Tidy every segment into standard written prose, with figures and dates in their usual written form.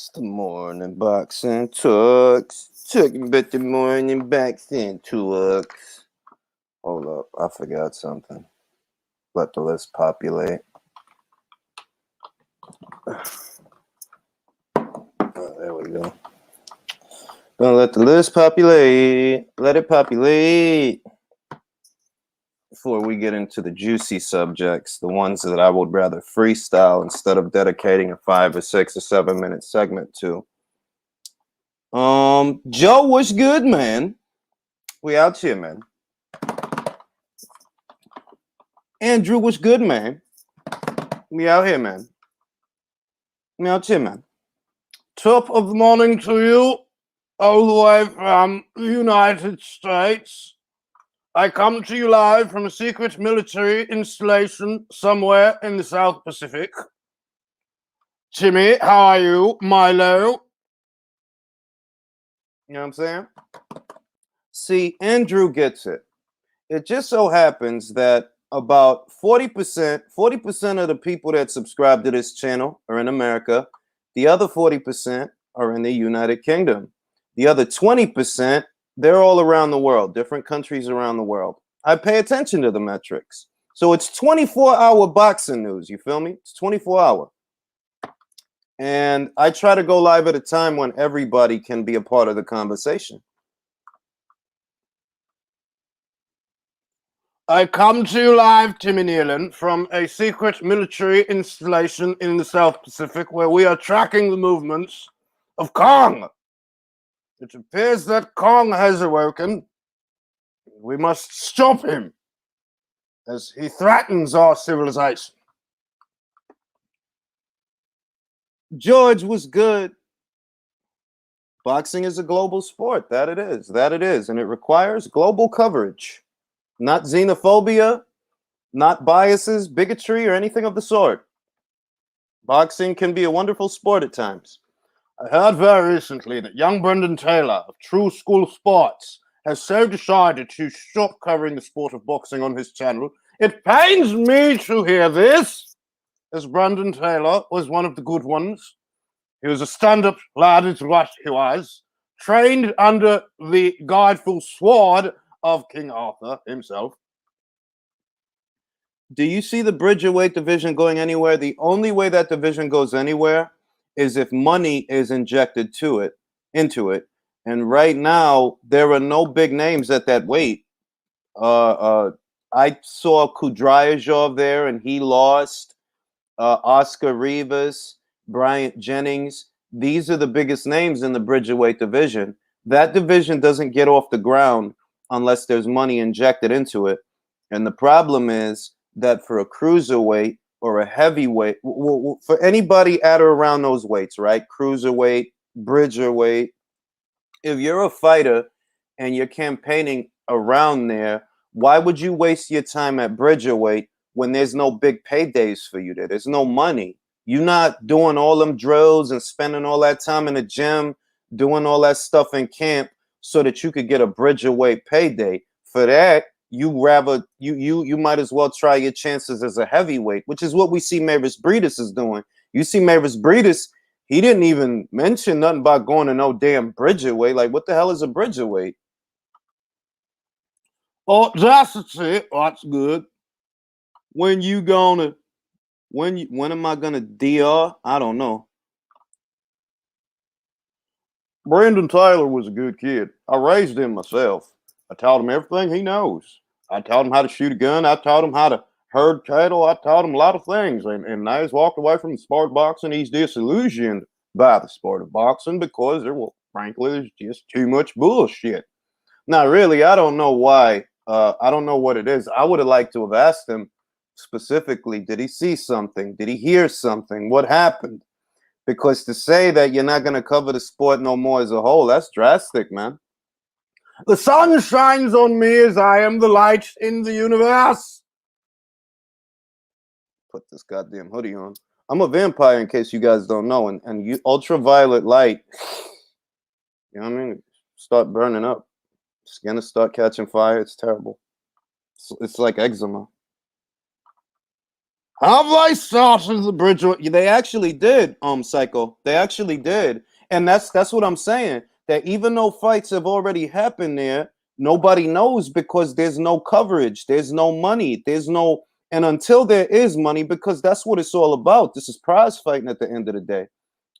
It's the morning boxing talks. Talking about the morning boxing talks. Hold up, I forgot something. Let the list populate. Oh, there we go. Gonna let the list populate. Let it populate. Before we get into the juicy subjects, the ones that I would rather freestyle instead of dedicating a 5 or 6 or 7 minute segment to. Joe, what's good, man? We out here, man. Andrew, what's good, man? We out here, man. We out here, man. Top of the morning to you, all the way from the United States. I come to you live from a secret military installation somewhere in the South Pacific. Timmy, how are you? Milo? You know what I'm saying? See, Andrew gets it. It just so happens that about 40% of the people that subscribe to this channel are in America. The other 40% are in the United Kingdom. The other 20%, they're all around the world, different countries around the world. I pay attention to the metrics. So it's 24-hour boxing news, you feel me? It's 24-hour. And I try to go live at a time when everybody can be a part of the conversation. I come to you live, Timmy Nealon, from a secret military installation in the South Pacific where we are tracking the movements of Kong. It appears that Kong has awoken. We must stop him as he threatens our civilization. George was good. Boxing is a global sport. That it is. That it is. And it requires global coverage. Not xenophobia, not biases, bigotry, or anything of the sort. Boxing can be a wonderful sport at times. I heard very recently that young Brendan Taylor of True School Sports has so decided to stop covering the sport of boxing on his channel. It pains me to hear this, as Brendan Taylor was one of the good ones. He was a stand-up lad, is what he was, trained under the guideful sword of King Arthur himself. Do you see the Bridgerweight division going anywhere? The only way that division goes anywhere is if money is injected into it. And right now, there are no big names at that weight. I saw Kudrayajov there, and he lost. Oscar Rivas, Bryant Jennings. These are the biggest names in the Bridgerweight division. That division doesn't get off the ground unless there's money injected into it. And the problem is that for a cruiserweight or a heavyweight, for anybody at or around those weights, right? Cruiserweight, Bridgerweight, if you're a fighter and you're campaigning around there, why would you waste your time at Bridgerweight when there's no big paydays for you there? There's no money. You're not doing all them drills and spending all that time in the gym, doing all that stuff in camp so that you could get a Bridgerweight payday. For that, you might as well try your chances as a heavyweight, which is what we see Mavis Breedis is doing. You see Mavis Breedis, he didn't even mention nothing about going to no damn Bridgerweight. Like, what the hell is a Bridgerweight? Audacity, that's good. When am I gonna DR? I don't know. Brendan Taylor was a good kid. I raised him myself. I taught him everything he knows. I taught him how to shoot a gun. I taught him how to herd cattle. I taught him a lot of things. And now he's walked away from the sport of boxing. He's disillusioned by the sport of boxing because frankly, there's just too much bullshit. Now, really, I don't know why. I don't know what it is. I would have liked to have asked him specifically, did he see something? Did he hear something? What happened? Because to say that you're not going to cover the sport no more as a whole, that's drastic, man. The sun shines on me as I am the light in the universe. Put this goddamn hoodie on. I'm a vampire, in case you guys don't know, and you ultraviolet light, you know what I mean? Start burning up. Skin will start catching fire. It's terrible. It's like eczema. Have they started the bridge? They actually did, Psycho. They actually did, and that's what I'm saying. That even though fights have already happened there, nobody knows because there's no coverage, there's no money, there's no, and until there is money, because that's what it's all about. This is prize fighting at the end of the day.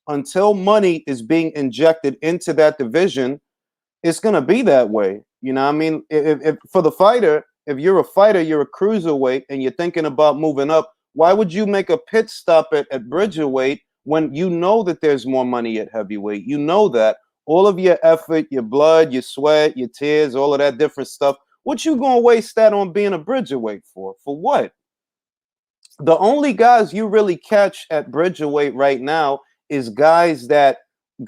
Until money is being injected into that division, it's gonna be that way. You know what I mean? If for the fighter, if you're a fighter, you're a cruiserweight, and you're thinking about moving up, why would you make a pit stop at bridgerweight when you know that there's more money at heavyweight? You know that all of your effort, your blood, your sweat, your tears, all of that different stuff. What you gonna waste that on being a bridgerweight for? For what? The only guys you really catch at bridgerweight right now is guys that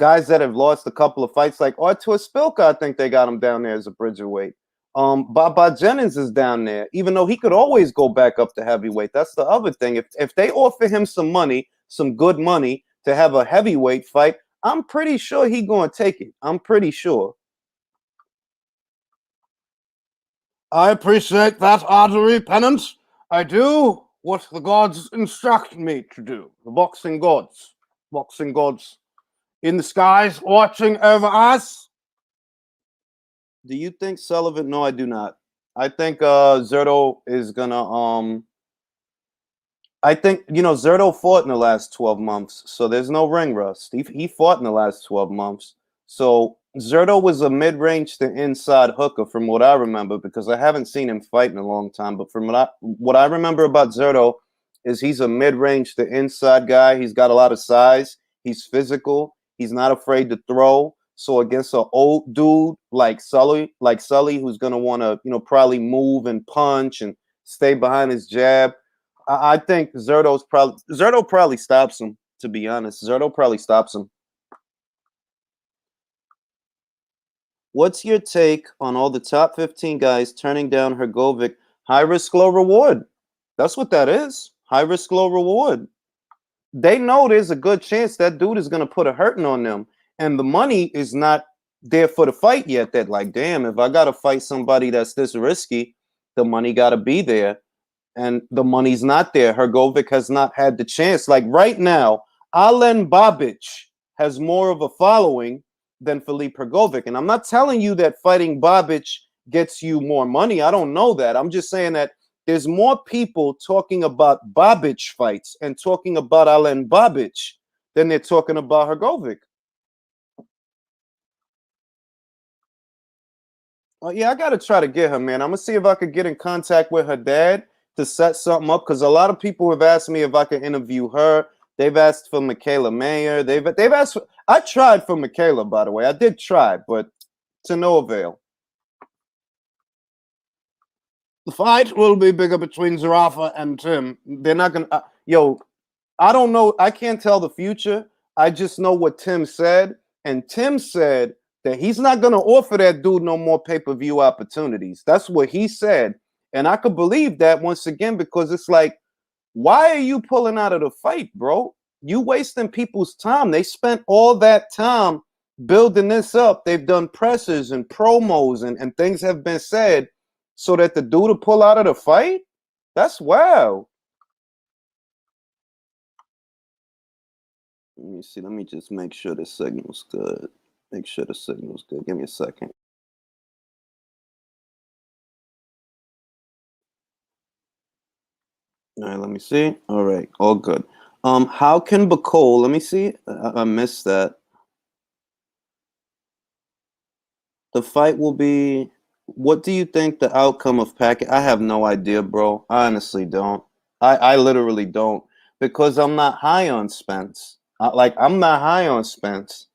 have lost a couple of fights, like Artur Spilka. I think they got him down there as a bridgerweight. Baba Jennings is down there, even though he could always go back up to heavyweight. That's the other thing. If they offer him some money, some good money to have a heavyweight fight, I'm pretty sure he gonna take it. I'm pretty sure. I appreciate that, artery pennant. I do what the gods instruct me to do. The boxing gods. Boxing gods in the skies watching over us. Do you think Sullivan? No, I do not. I think Zerto is gonna I think, Zerto fought in the last 12 months, so there's no ring rust. He fought in the last 12 months. So Zerto was a mid-range to inside hooker from what I remember, because I haven't seen him fight in a long time. But from what I remember about Zerto is he's a mid-range to inside guy. He's got a lot of size. He's physical. He's not afraid to throw. So against an old dude like Sully, who's gonna want to, probably move and punch and stay behind his jab, I think Zerto probably stops him. To be honest, Zerto probably stops him. What's your take on all the top 15 guys turning down Hergovic? High risk, low reward. That's what that is. High risk, low reward. They know there's a good chance that dude is gonna put a hurting on them, and the money is not there for the fight yet. That, like, damn, if I gotta fight somebody that's this risky, the money gotta be there. And the money's not there. Hergovic has not had the chance. Like right now, Alen Babic has more of a following than Filip Hergovic. And I'm not telling you that fighting Babic gets you more money. I don't know that. I'm just saying that there's more people talking about Babic fights and talking about Alen Babic than they're talking about Hergovic. Oh, yeah, I got to try to get her, man. I'm going to see if I could get in contact with her dad to set something up, because a lot of people have asked me if I could interview her. They've asked for Michaela Mayer. They've asked for, I tried for Michaela, by the way. I did try, but to no avail. The fight will be bigger between Zarafa and Tim. They're not going to... yo, I don't know. I can't tell the future. I just know what Tim said. And Tim said that he's not going to offer that dude no more pay-per-view opportunities. That's what he said. And I could believe that once again, because it's like, why are you pulling out of the fight, bro? You wasting people's time. They spent all that time building this up. They've done pressers and promos and things have been said so that the dude to pull out of the fight? That's wow. Let me see. Let me just make sure the signal's good. Make sure the signal's good. Give me a second. All right, let me see. All right, all good. How can Bacol? Let me see. I missed that. The fight will be. What do you think the outcome of Packett? I have no idea, bro. I honestly don't. I literally don't, because I'm not high on Spence. I'm not high on Spence.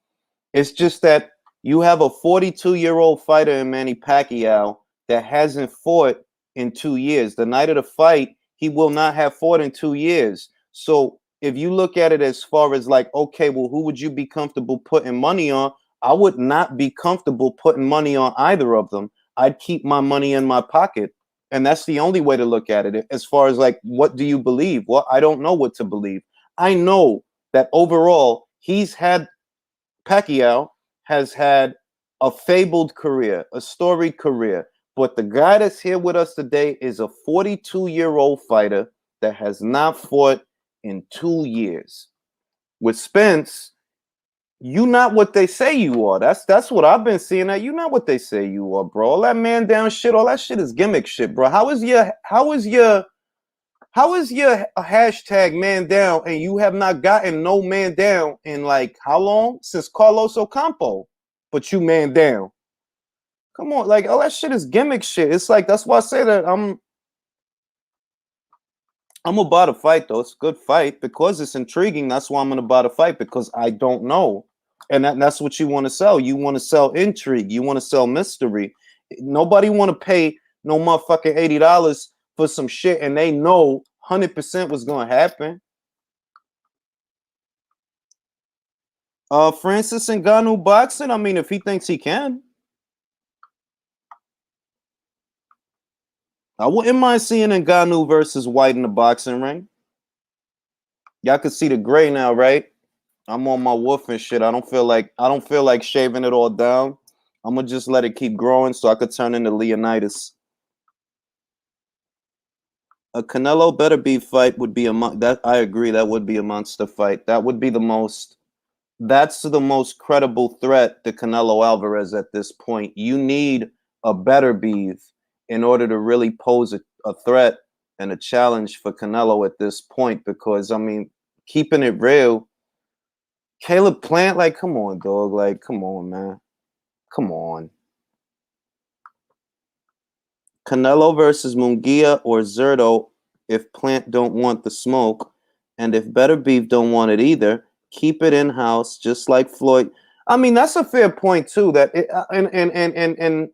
It's just that you have a 42-year-old fighter in Manny Pacquiao that hasn't fought in 2 years. The night of the fight, he will not have fought in 2 years. So if you look at it as far as like, okay, well, who would you be comfortable putting money on? I would not be comfortable putting money on either of them. I'd keep my money in my pocket. And that's the only way to look at it. As far as like, what do you believe? Well, I don't know what to believe. I know that overall, Pacquiao has had a fabled career, a storied career. But the guy that's here with us today is a 42-year-old fighter that has not fought in 2 years. With Spence, you not what they say you are. That's what I've been seeing. That you not what they say you are, bro. All that man down shit, all that shit is gimmick shit, bro. How is your hashtag man down and you have not gotten no man down in like how long? Since Carlos Ocampo. But you man down. Come on, like all that shit is gimmick shit. It's like that's why I say that I'm about to fight though. It's a good fight because it's intriguing. That's why I'm gonna buy the fight because I don't know, and that's what you want to sell. You want to sell intrigue. You want to sell mystery. Nobody want to pay no motherfucking $80 for some shit, and they know 100% what's gonna happen. Francis Ngannou boxing. I mean, if he thinks he can, I wouldn't mind seeing Ngannou versus White in the boxing ring. Y'all can see the gray now, right? I'm on my wolf and shit. I don't feel like shaving it all down. I'm gonna just let it keep growing so I could turn into Leonidas. A Canelo better be fight would be that I agree. That would be a monster fight. That would be the most. That's the most credible threat to Canelo Alvarez at this point. You need a better beef in order to really pose a threat and a challenge for Canelo at this point. Because I mean, keeping it real, Caleb Plant, like, come on, dog, like, come on, man, come on. Canelo versus Munguia or Zerto if Plant don't want the smoke, and if Better Beef don't want it either, keep it in house, just like Floyd. I mean, that's a fair point too. That and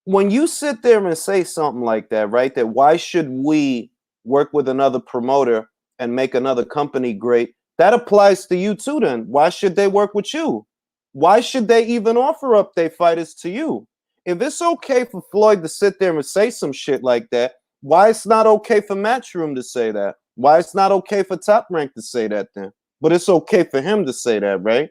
when you sit there and say something like that, right? That why should we work with another promoter and make another company great? That applies to you too. Then why should they work with you? Why should they even offer up their fighters to you? If it's okay for Floyd to sit there and say some shit like that, why it's not okay for Matchroom to say that? Why it's not okay for Top Rank to say that then? But it's okay for him to say that, right?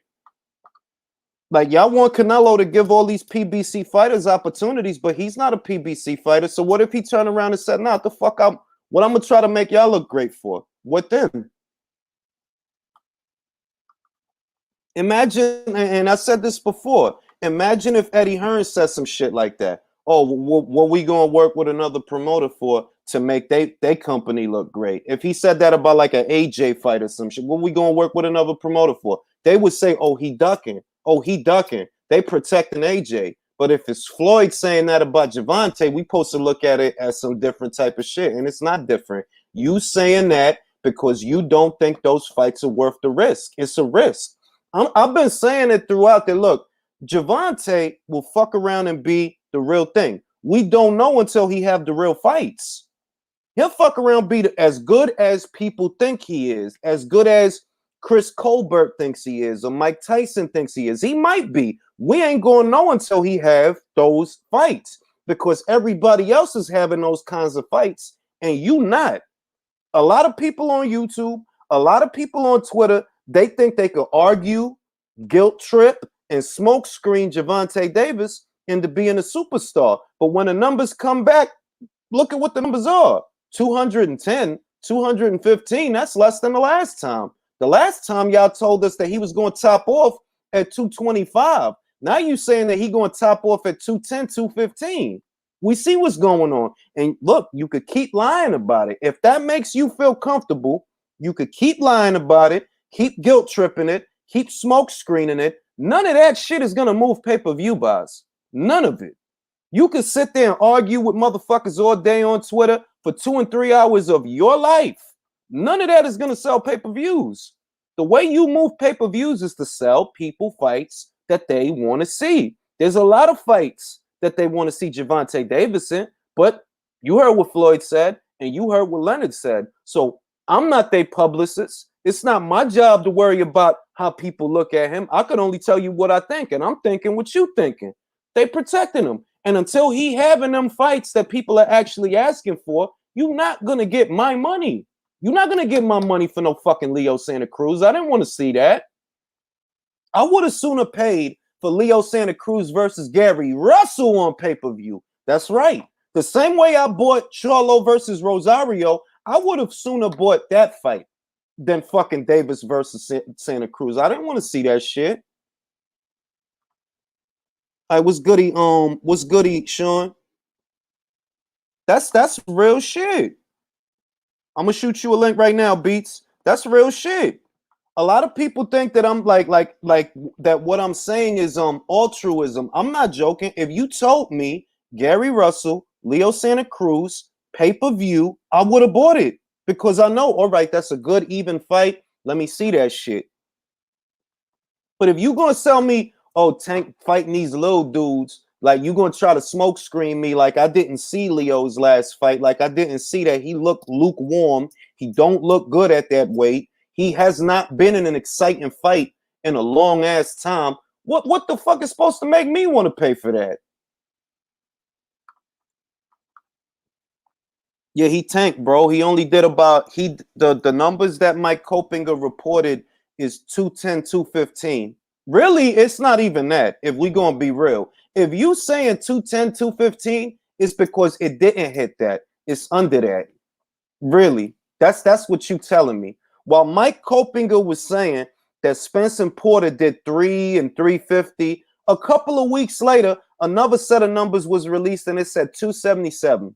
Like, y'all want Canelo to give all these PBC fighters opportunities, but he's not a PBC fighter. So what if he turned around and said, nah, the fuck up? What I'm going to try to make y'all look great for? What then? Imagine, and I said this before, imagine if Eddie Hearn said some shit like that. Oh, what we going to work with another promoter for to make they company look great? If he said that about like an AJ fight or some shit, what we going to work with another promoter for? They would say, oh, he ducking. Oh, he ducking. They protecting AJ. But if it's Floyd saying that about Javante, we supposed to look at it as some different type of shit. And it's not different. You saying that because you don't think those fights are worth the risk. It's a risk. I've been saying it throughout that, look, Javante will fuck around and be the real thing. We don't know until he have the real fights. He'll fuck around, be as good as people think he is, as good as Chris Colbert thinks he is, or Mike Tyson thinks he is. He might be. We ain't going to know until he have those fights because everybody else is having those kinds of fights and you not. A lot of people on YouTube, a lot of people on Twitter, they think they could argue, guilt trip, and smoke screen Javante Davis into being a superstar. But when the numbers come back, look at what the numbers are. 210, 215, that's less than the last time. The last time y'all told us that he was going to top off at 225. Now you saying that he going to top off at 210, 215. We see what's going on. And look, you could keep lying about it. If that makes you feel comfortable, you could keep lying about it, keep guilt tripping it, keep smoke screening it. None of that shit is going to move pay-per-view buys. None of it. You could sit there and argue with motherfuckers all day on Twitter for 2 and 3 hours of your life. None of that is going to sell pay-per-views. The way you move pay-per-views is to sell people fights that they want to see. There's a lot of fights that they want to see Javante Davis in, but you heard what Floyd said, and you heard what Leonard said. So I'm not their publicist. It's not my job to worry about how people look at him. I can only tell you what I think, and I'm thinking what you thinking. They protecting him. And until he having them fights that people are actually asking for, you're not going to get my money. You're not going to get my money for no fucking Leo Santa Cruz. I didn't want to see that. I would have sooner paid for Leo Santa Cruz versus Gary Russell on pay-per-view. That's right. The same way I bought Charlo versus Rosario, I would have sooner bought that fight than fucking Davis versus Santa Cruz. I didn't want to see that shit. I was goody. What's goody, Sean? That's real shit. I'm gonna shoot you a link right now, Beats. That's real shit. A lot of people think that I'm like that. What I'm saying is altruism. I'm not joking. If you told me Gary Russell, Leo Santa Cruz, pay-per-view, I would have bought it because I know, all right, that's a good even fight. Let me see that shit. But if you gonna sell me, oh, Tank fighting these little dudes, like you gonna try to smoke screen me like I didn't see Leo's last fight, like I didn't see that he looked lukewarm. He don't look good at that weight. He has not been in an exciting fight in a long ass time. What the fuck is supposed to make me want to pay for that? Yeah, he tanked, bro. He only did about the numbers that Mike Kopinger reported is 210, 215. Really, it's not even that. If we gonna be real, if you saying 210, 215, it's because it didn't hit that. It's under that. Really, that's what you telling me. While Mike Kopinger was saying that Spencer Porter did 3 and 350, a couple of weeks later, another set of numbers was released and it said 277.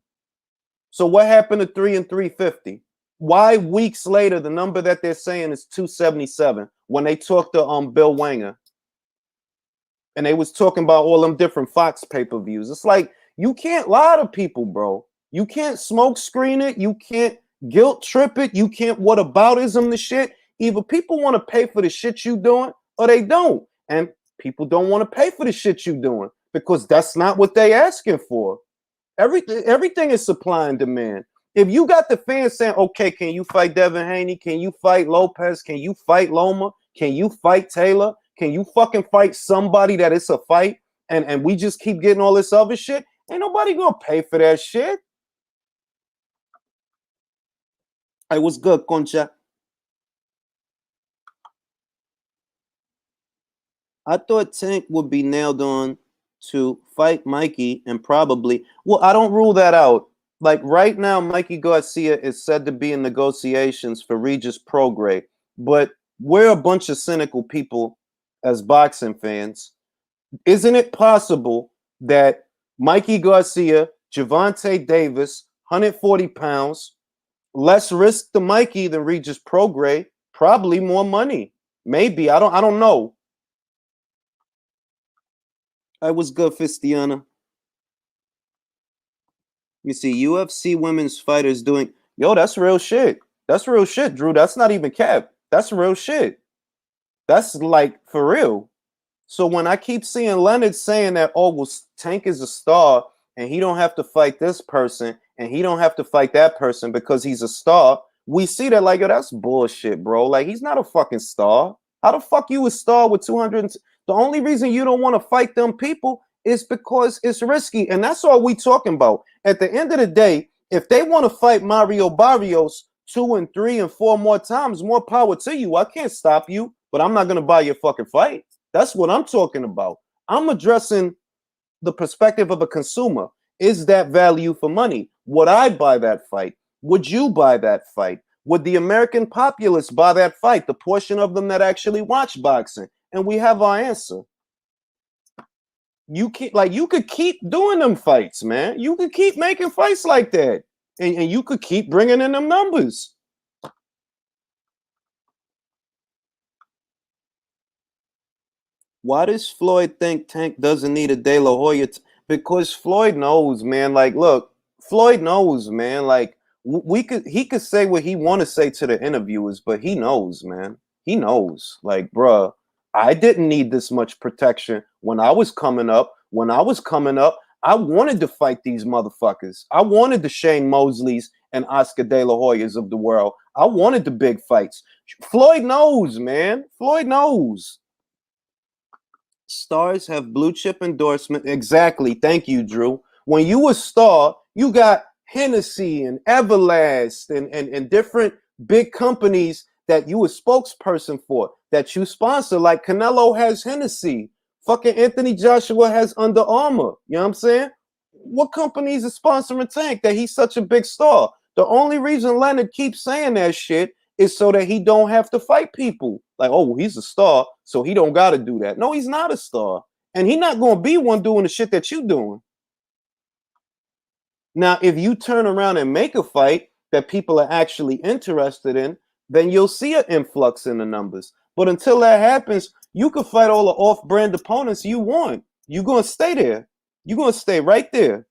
So what happened to 3 and 350? Why weeks later the number that they're saying is 277 when they talked to Bill Wanger and they was talking about all them different Fox pay-per-views? It's like you can't lie to people, bro. You can't smoke screen it. You can't guilt trip it. You can't whataboutism the shit. Either people want to pay for the shit you doing or they don't. And people don't want to pay for the shit you doing because that's not what they asking for. Everything is supply and demand. If you got the fans saying, okay, can you fight Devin Haney? Can you fight Lopez? Can you fight Loma? Can you fight Taylor? Can you fucking fight somebody that it's a fight? And we just keep getting all this other shit? Ain't nobody gonna pay for that shit. Hey, what's good, Concha? I thought Tank would be nailed on to fight Mikey and probably, well, I don't rule that out. Like right now, Mikey Garcia is said to be in negotiations for Regis Prograis, but we're a bunch of cynical people as boxing fans. Isn't it possible that Mikey Garcia, Javante Davis, 140 pounds, less risk to Mikey than Regis Prograis, probably more money? Maybe. I don't know. I was good, Fistiana. You see, UFC women's fighters doing, yo, that's real shit. That's real shit, Drew. That's not even cap. That's real shit. That's like for real. So when I keep seeing Leonard saying that, oh, well, Tank is a star and he don't have to fight this person and he don't have to fight that person because he's a star, we see that like, yo, that's bullshit, bro. Like, he's not a fucking star. How the fuck you a star with 200? The only reason you don't want to fight them people is because it's risky. And that's all we talking about. At the end of the day, if they want to fight Mario Barrios 2 and 3 and 4 more times, more power to you. I can't stop you, but I'm not going to buy your fucking fight. That's what I'm talking about. I'm addressing the perspective of a consumer. Is that value for money? Would I buy that fight? Would you buy that fight? Would the American populace buy that fight? The portion of them that actually watch boxing? And we have our answer. You could keep doing them fights, man. You could keep making fights like that. And you could keep bringing in them numbers. Why does Floyd think Tank doesn't need a De La Hoya? Because Floyd knows, man. Like, look, Floyd knows, man. Like, he could say what he want to say to the interviewers, but he knows, man. He knows. Like, bruh, I didn't need this much protection when I was coming up. When I was coming up, I wanted to fight these motherfuckers. I wanted the Shane Mosleys and Oscar De La Hoyas of the world. I wanted the big fights. Floyd knows, man. Floyd knows. Stars have blue chip endorsement. Exactly. Thank you, Drew. When you a star, you got Hennessy and Everlast and different big companies that you a spokesperson for, that you sponsor. Like Canelo has Hennessy. Fucking Anthony Joshua has Under Armour. You know what I'm saying? What companies are sponsoring Tank that he's such a big star? The only reason Leonard keeps saying that shit is so that he don't have to fight people. Like, oh, he's a star, so he don't got to do that. No, he's not a star. And he's not going to be one doing the shit that you doing. Now, if you turn around and make a fight that people are actually interested in, then you'll see an influx in the numbers. But until that happens, you can fight all the off-brand opponents you want. You're going to stay there. You're going to stay right there.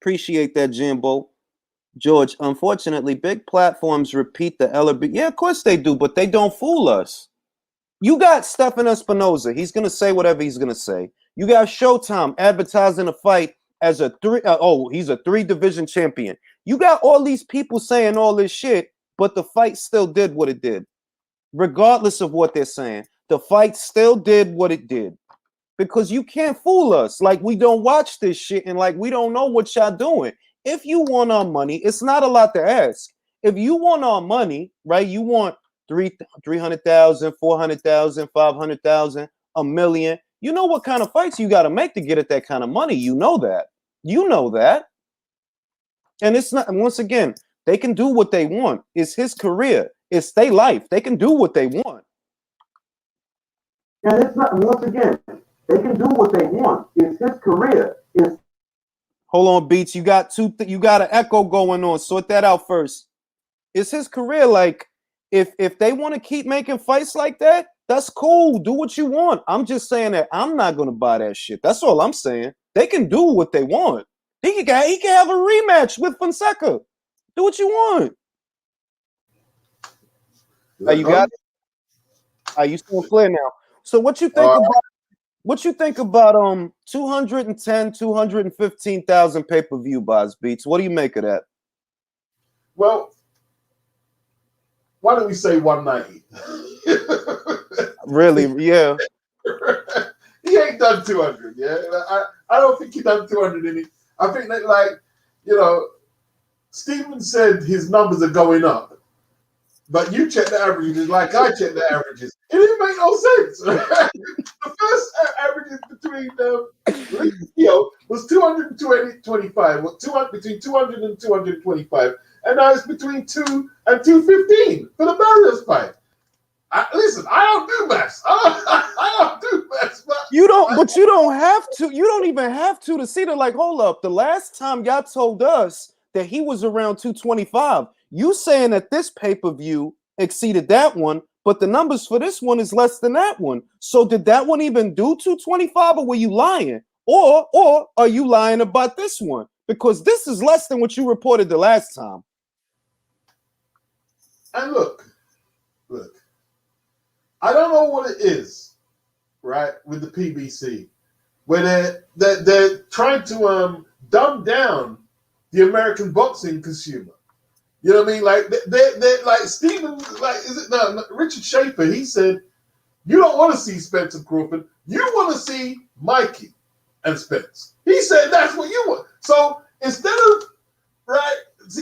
Appreciate that, Jimbo. George, unfortunately, big platforms repeat the LRB. Yeah, of course they do, but they don't fool us. You got Stephan Espinoza. He's going to say whatever he's going to say. You got Showtime advertising a fight as a he's a 3-division champion. You got all these people saying all this shit, but the fight still did what it did. Regardless of what they're saying, the fight still did what it did. Because you can't fool us. Like, we don't watch this shit and like we don't know what y'all doing. If you want our money, it's not a lot to ask. If you want our money, right, you want 300,000, 400,000, 500,000, a million. You know what kind of fights you got to make to get at that kind of money. You know that. You know that. And it's not, once again, they can do what they want. It's his career. It's their life. They can do what they want. And it's not, once again, they can do what they want. It's his career. Hold on, Beats. You got an echo going on. Sort that out first. It's his career. Like, if they want to keep making fights like that, that's cool. Do what you want. I'm just saying that I'm not gonna buy that shit. That's all I'm saying. They can do what they want. He can have a rematch with Fonseca. Do what you want. You got it? Are you still clear now? So what you think about? What you think about 210, 215,000 pay-per-view buys, Beats? What do you make of that? Well, why don't we say 190? Really? Yeah. He ain't done 200. Yeah, I don't think he done 200 in it. I think that, like, you know, Steven said his numbers are going up, but you check the averages like I check the averages. It didn't make no sense. The first averages between was 225, between 200 and 225, and now it's between 2 and 215 for the Barrios fight. Listen, I don't do maths. I don't do maths. But you don't have to. You don't even have to see that. Like, hold up. The last time y'all told us that he was around 225, you saying that this pay-per-view exceeded that one, but the numbers for this one is less than that one. So did that one even do 225, or were you lying? Or are you lying about this one? Because this is less than what you reported the last time. And look. I don't know what it is, right, with the PBC, where they're trying to dumb down the American boxing consumer. You know what I mean? Like they're like Stephen, like Richard Schaefer. He said, "You don't want to see Spencer Crawford. You want to see Mikey and Spence." He said that's what you want. So instead of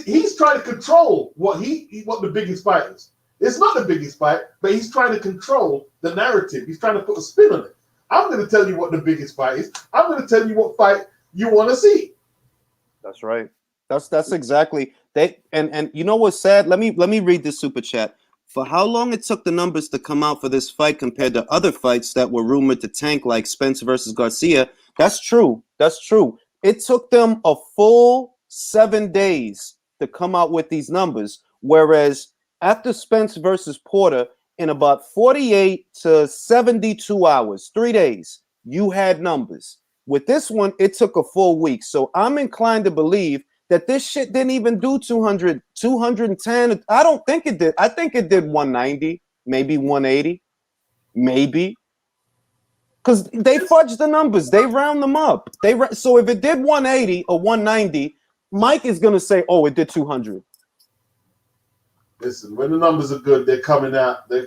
he's trying to control what the biggest fight is. It's not the biggest fight, but he's trying to control the narrative. He's trying to put a spin on it. I'm going to tell you what the biggest fight is. I'm going to tell you what fight you want to see. That's right. That's exactly they. And you know what's sad? Let me read this super chat. For how long it took the numbers to come out for this fight compared to other fights that were rumored to tank, like Spence versus Garcia? That's true. That's true. It took them a full 7 days to come out with these numbers, whereas after Spence versus Porter, in about 48 to 72 hours, 3 days, you had numbers. With this one, it took a full week. So I'm inclined to believe that this shit didn't even do 200, 210. I don't think it did. I think it did 190, maybe 180, maybe. Because they fudge the numbers. They round them up. So if it did 180 or 190, Mike is going to say, oh, it did 200. Listen, when the numbers are good, they're coming out. They're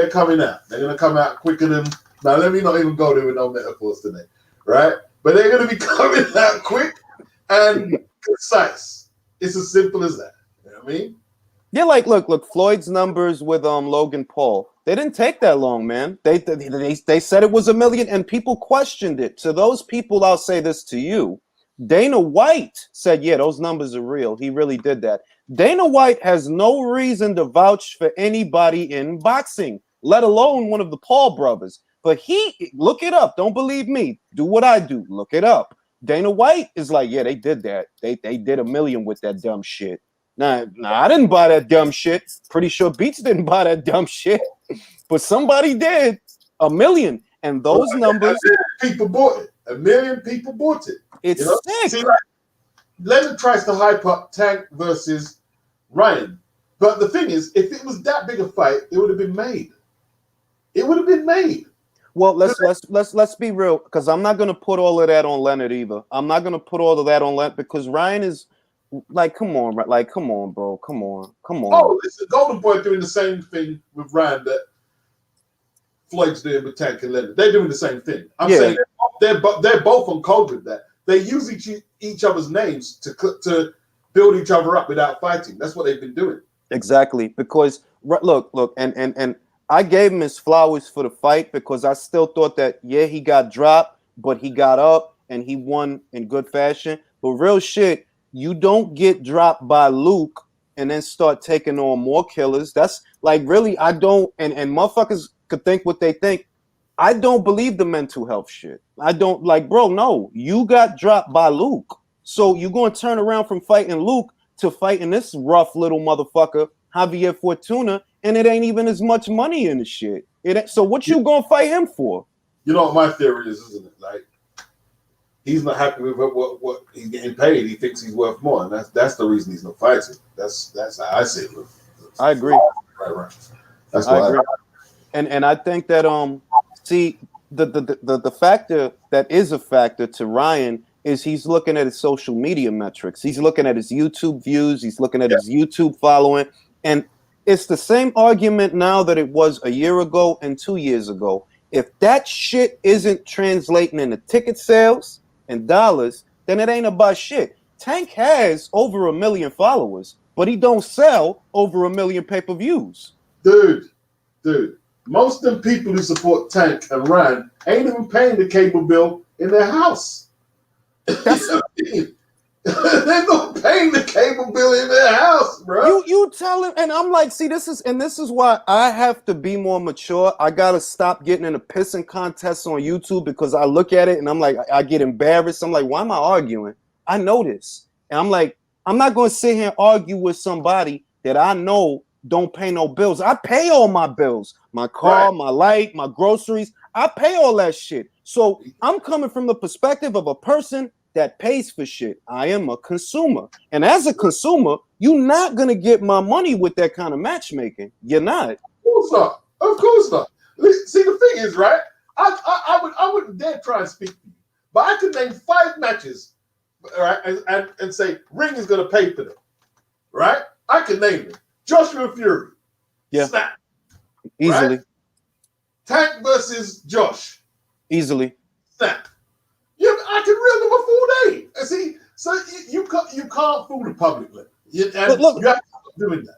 coming out. They're gonna come out quicker than. Now, let me not even go there with no metaphors today, right? But they're gonna be coming out quick and concise. It's as simple as that. You know what I mean? Yeah, like look, Floyd's numbers with Logan Paul. They didn't take that long, man. They said it was 1 million, and people questioned it. To those people, I'll say this to you: Dana White said, yeah, those numbers are real. He really did that. Dana White has no reason to vouch for anybody in boxing, let alone one of the Paul brothers. But look it up. Don't believe me. Do what I do. Look it up. Dana White is like, yeah, they did that. They did $1 million with that dumb shit. Nah, I didn't buy that dumb shit. Pretty sure Beats didn't buy that dumb shit. But somebody did. $1 million. And those numbers. People bought it. 1 million people bought it. It's sick. See, like, Leonard tries to hype up Tank versus Ryan. But the thing is, if it was that big a fight, it would have been made. It would have been made. Well, let's be real, because I'm not gonna put all of that on Leonard either. I'm not gonna put all of that on Leonard because Ryan is like, come on, bro, come on. Oh, listen, Golden Boy doing the same thing with Ryan that Floyd's doing with Tank and Leonard. They're doing the same thing. I'm saying they're both on code with that. They use each other's names to build each other up without fighting. That's what they've been doing. Exactly, because look, and I gave him his flowers for the fight because I still thought that, yeah, he got dropped, but he got up and he won in good fashion. But real shit, you don't get dropped by Luke and then start taking on more killers. That's like, really, I don't, and motherfuckers could think what they think. I don't believe the mental health shit. I don't, like, bro, no, you got dropped by Luke. So you're going to turn around from fighting Luke to fighting this rough little motherfucker, Javier Fortuna, and it ain't even as much money in the shit. So what you gonna fight him for? You know what my theory is, isn't it? Like, he's not happy with what he's getting paid. He thinks he's worth more, and that's the reason he's not fighting. That's how I see it. I agree. Right. That's why I agree. And I think that see the factor that is a factor to Ryan is he's looking at his social media metrics. He's looking at his YouTube views. He's looking at his YouTube following, and it's the same argument now that it was a year ago and 2 years ago. If that shit isn't translating into ticket sales and dollars, then it ain't about shit. Tank has over 1 million followers, but he don't sell over 1 million pay-per-views. Dude, most of the people who support Tank and Ryan ain't even paying the cable bill in their house. That's they're not paying the cable bill in their house, bro. You tell him, and I'm like, see, this is why I have to be more mature. I gotta stop getting in a pissing contest on YouTube because I look at it and I'm like, I get embarrassed. I'm like, why am I arguing? I know this, and I'm like, I'm not gonna sit here and argue with somebody that I know don't pay no bills. I pay all my bills, my car, my light, my groceries. I pay all that shit. So I'm coming from the perspective of a person that pays for shit. I am a consumer. And as a consumer, you're not going to get my money with that kind of matchmaking. You're not. Of course not. Of course not. See, the thing is, right? I wouldn't dare try and speak to you. But I could name 5 matches, right, and say, Ring is going to pay for them. Right? I can name them. Joshua Fury. Yeah. Snap. Easily. Right? Tank versus Josh. Easily. Snap. Yeah, I can reel them a full day. See, so you can't fool the public. Look, you have to stop doing that.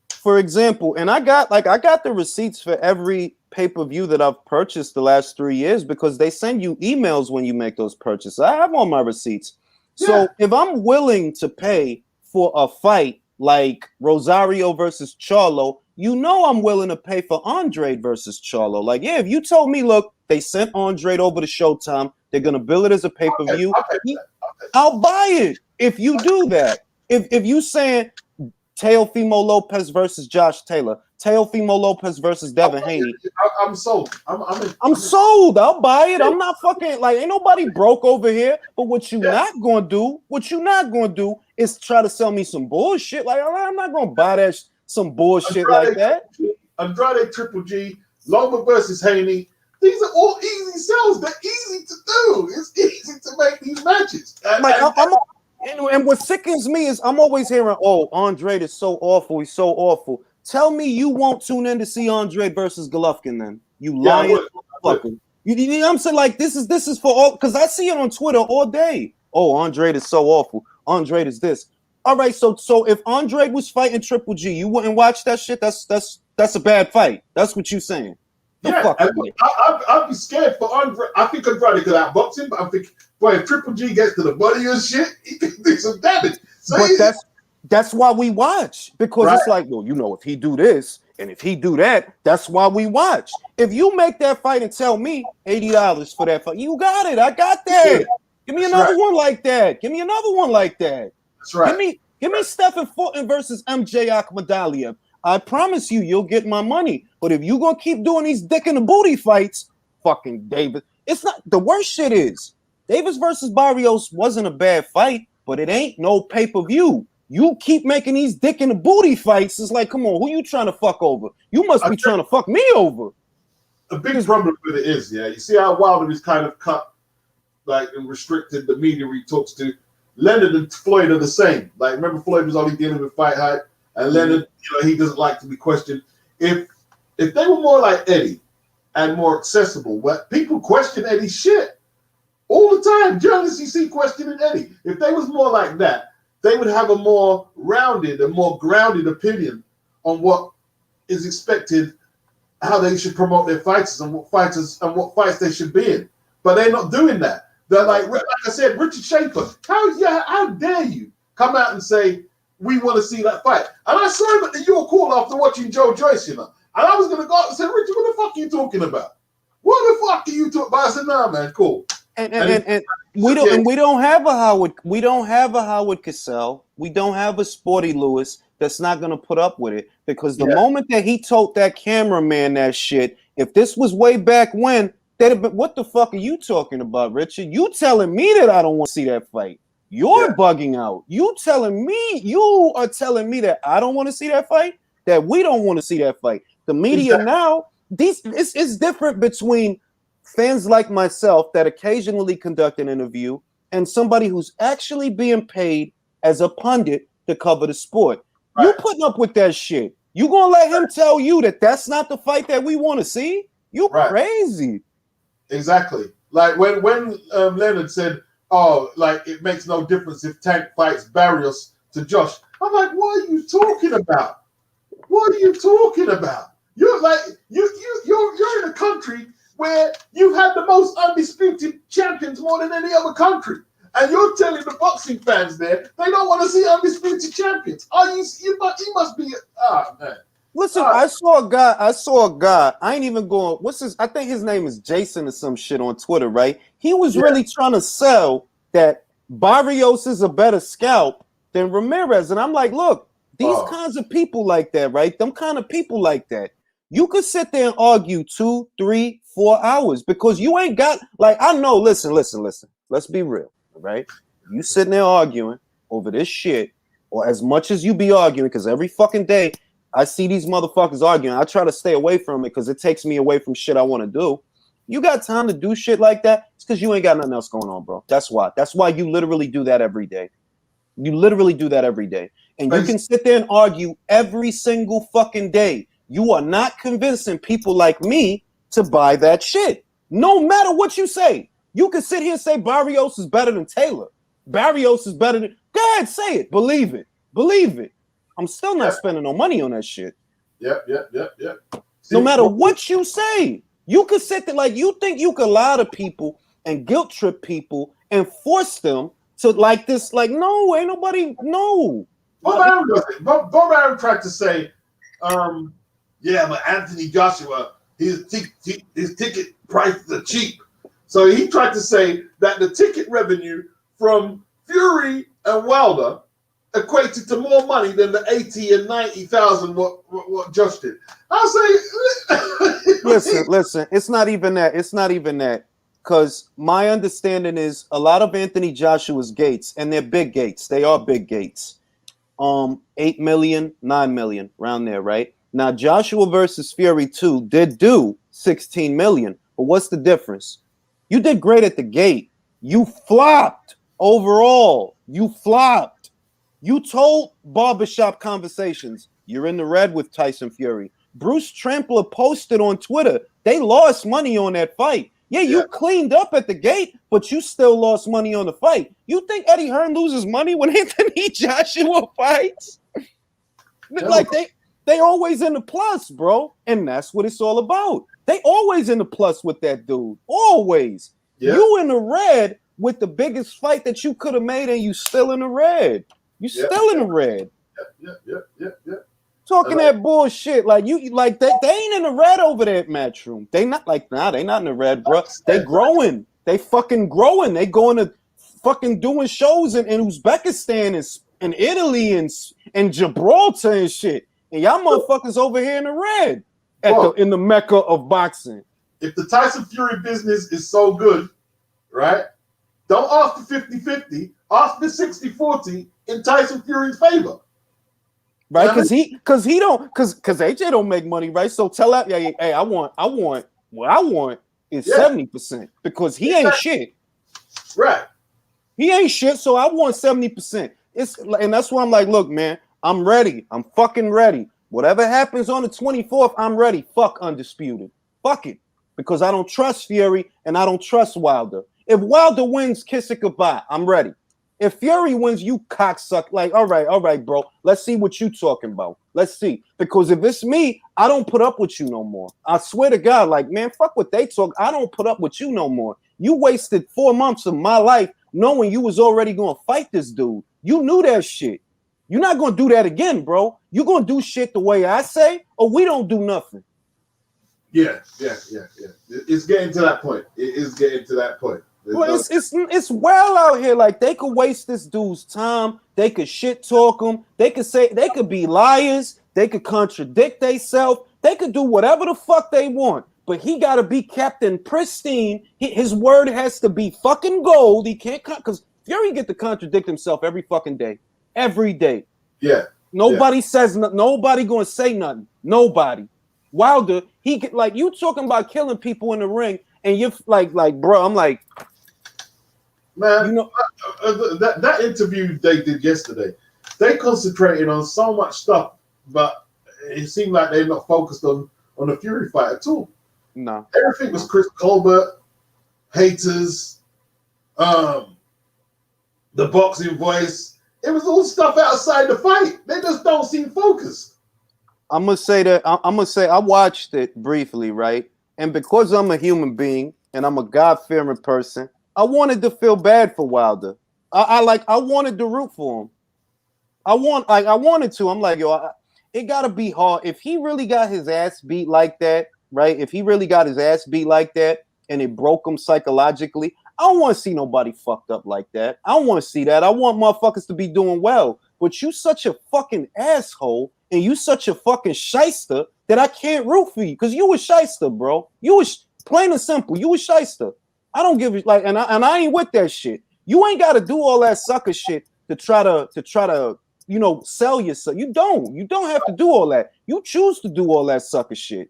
For example, and I got the receipts for every pay-per-view that I've purchased the last 3 years because they send you emails when you make those purchases. I have all my receipts. Yeah. So if I'm willing to pay for a fight like Rosario versus Charlo, you know I'm willing to pay for Andre versus Charlo. Like, yeah, if you told me, look, they sent Andre over to Showtime, they're gonna bill it as a pay-per-view, I'll buy it if you do that. If you saying Teofimo Lopez versus Josh Taylor, Teofimo Lopez versus Devin Haney, I'm sold. I'm sold. I'll buy it. I'm not fucking like, ain't nobody broke over here. But what you not gonna do is try to sell me some bullshit. Like, I'm not gonna buy that some bullshit like that. Andrade Triple G, Loma versus Haney. These are all easy sells. They're easy to do. It's easy to make these matches. And what sickens me is I'm always hearing, oh, Andre is so awful. He's so awful. Tell me you won't tune in to see Andre versus Golovkin then. You lying fucker. You know what I'm saying? Like, this is for all, because I see it on Twitter all day. Oh, Andre is so awful. Andre is this. All right, so if Andre was fighting Triple G, you wouldn't watch that shit? That's a bad fight. That's what you saying. The Yeah, fuck and out of here. I'd be scared for Andre. I think Andrade could outbox him, but I'm thinking, boy, if Triple G gets to the body and shit, he can do some damage. So But that's why we watch, because Right. it's like, well, if he do this and if he do that, that's why we watch. If you make that fight and tell me $80 for that fight, you got it. I got that. Yeah, Give me that's another right. one like that. Give me another one like that. That's right. Give me Stephen Fulton versus MJ Akhmadaliev. I promise you'll get my money. But if you gonna keep doing these dick in the booty fights, fucking Davis, it's not the worst shit is Davis versus Barrios wasn't a bad fight, but it ain't no pay-per-view. You keep making these dick in the booty fights. It's like, come on, who you trying to fuck over? You must be trying to fuck me over. A big problem with it is, you see how Wilder is kind of cut, like, and restricted the media he talks to. Leonard and Floyd are the same. Like, remember, Floyd was only dealing with fight hype, and Leonard, he doesn't like to be questioned. If they were more like Eddie and more accessible, but people question Eddie's shit all the time. Journalists you see questioning Eddie. If they was more like that, they would have a more rounded and more grounded opinion on what is expected, how they should promote their fighters and what fights they should be in. But they're not doing that. They're like I said, Richard Schaefer. How dare you come out and say we want to see that fight? And I saw him at the York Hall after watching Joe Joyce, And I was gonna go out and say, Richard, what the fuck are you talking about? What the fuck are you talking about? I said, nah, man, cool. And we don't have a Howard Cosell. We don't have a Sporty Lewis that's not gonna put up with it, because the moment that he told that cameraman that shit, if this was way back when, they'd have been, what the fuck are you talking about, Richard? You telling me that I don't want to see that fight. You're bugging out. You are telling me that I don't want to see that fight, that we don't want to see that fight. The media now, it's different between fans like myself that occasionally conduct an interview and somebody who's actually being paid as a pundit to cover the sport. Right. You putting up with that shit. You gonna let him tell you that that's not the fight that we want to see? You crazy. Exactly. Like when Leonard said, oh, like it makes no difference if Tank fights Barrios to Josh. I'm like, what are you talking about? What are you talking about? You're like you're in a country where you've had the most undisputed champions more than any other country, and you're telling the boxing fans there they don't want to see undisputed champions. You must be man. Listen, I saw a guy. I ain't even going. I think his name is Jason or some shit on Twitter, right? He was really trying to sell that Barrios is a better scalp than Ramirez, and I'm like, look, these kinds of people like that, right? Them kind of people like that. You could sit there and argue 2, 3, 4 hours because you ain't got, like, I know, listen. Let's be real, right? You sitting there arguing over this shit, or as much as you be arguing, because every fucking day I see these motherfuckers arguing. I try to stay away from it because it takes me away from shit I want to do. You got time to do shit like that? It's because you ain't got nothing else going on, bro. That's why. That's why you literally do that every day. You literally do that every day. And you can sit there and argue every single fucking day. You are not convincing people like me to buy that shit. No matter what you say. You can sit here and say Barrios is better than Taylor. Barrios is better than... Go ahead, say it. Believe it. Believe it. I'm still not spending no money on that shit. Yep. No matter what you say. You could sit there, like, you think you could lie to people and guilt trip people and force them to like this, like, no, ain't nobody, no. Bob Arum does it. Bob Arum tried to say, but Anthony Joshua, his ticket prices are cheap. So he tried to say that the ticket revenue from Fury and Wilder equated to more money than the 80 and 90,000 what Josh did. I say, listen. It's not even that. Because my understanding is a lot of Anthony Joshua's gates, and they're big gates. They are big gates. 8 million, 9 million, around there, right? Now, Joshua versus Fury 2 did do 16 million. But what's the difference? You did great at the gate. You flopped overall. You flopped. You told Barbershop Conversations you're in the red with Tyson Fury. Bruce Trampler posted on Twitter they lost money on that fight. Yeah, you cleaned up at the gate, but you still lost money on the fight. You think Eddie Hearn loses money when Anthony Joshua fights? Like they always in the plus, bro. And that's what it's all about. They always in the plus with that dude. Always. Yeah. You in the red with the biggest fight that you could have made, and you still in the red. You still in the red. Yeah. Talking that bullshit. Like you like they ain't in the red over there at Matchroom. They not like they not in the red, bro. They growing. They fucking growing. They going to fucking doing shows in Uzbekistan and Italy and Gibraltar and shit. And y'all motherfuckers over here in the red in the mecca of boxing. If the Tyson Fury business is so good, right? Don't ask for 50-50. Ask for 60-40 in Tyson Fury's favor. Right? Because AJ don't make money, right? So tell that, hey, I want what I want is 70% because he ain't shit. Right. He ain't shit, so I want 70%. And that's why I'm like, look, man, I'm ready. I'm fucking ready. Whatever happens on the 24th, I'm ready. Fuck Undisputed. Fuck it. Because I don't trust Fury and I don't trust Wilder. If Wilder wins, kiss it goodbye. I'm ready. If Fury wins, you cocksuck. Like, all right, bro. Let's see what you talking about. Let's see. Because if it's me, I don't put up with you no more. I swear to God, like, man, fuck what they talk. I don't put up with you no more. You wasted 4 months of my life knowing you was already going to fight this dude. You knew that shit. You're not going to do that again, bro. You're going to do shit the way I say, or we don't do nothing. Yeah. It's getting to that point. It is getting to that point. Well, it's well out here. Like they could waste this dude's time. They could shit talk him. They could be liars. They could contradict themselves. They could do whatever the fuck they want. But he got to be kept in pristine. His word has to be fucking gold. He can't because Fury get to contradict himself every fucking day, every day. Yeah. Nobody says nobody gonna say nothing. Nobody. Wilder, he could like you talking about killing people in the ring, and you're like, bro. I'm like. Man, you know that interview they did yesterday, they concentrated on so much stuff, but it seemed like they're not focused on the Fury fight at all. No. Everything was Chris Colbert, haters, the boxing voice. It was all stuff outside the fight. They just don't seem focused. I'm gonna say I watched it briefly, right? And because I'm a human being and I'm a God-fearing person, I wanted to feel bad for Wilder. I wanted to root for him. I wanted to. I'm like, yo, it gotta be hard. If he really got his ass beat like that, right? If he really got his ass beat like that and it broke him psychologically, I don't want to see nobody fucked up like that. I don't want to see that. I want motherfuckers to be doing well. But you such a fucking asshole and you such a fucking shyster that I can't root for you because you was shyster, bro. You was plain and simple. You was shyster. I don't give you like, and I ain't with that shit. You ain't got to do all that sucker shit to try to sell yourself. You don't have to do all that. You choose to do all that sucker shit.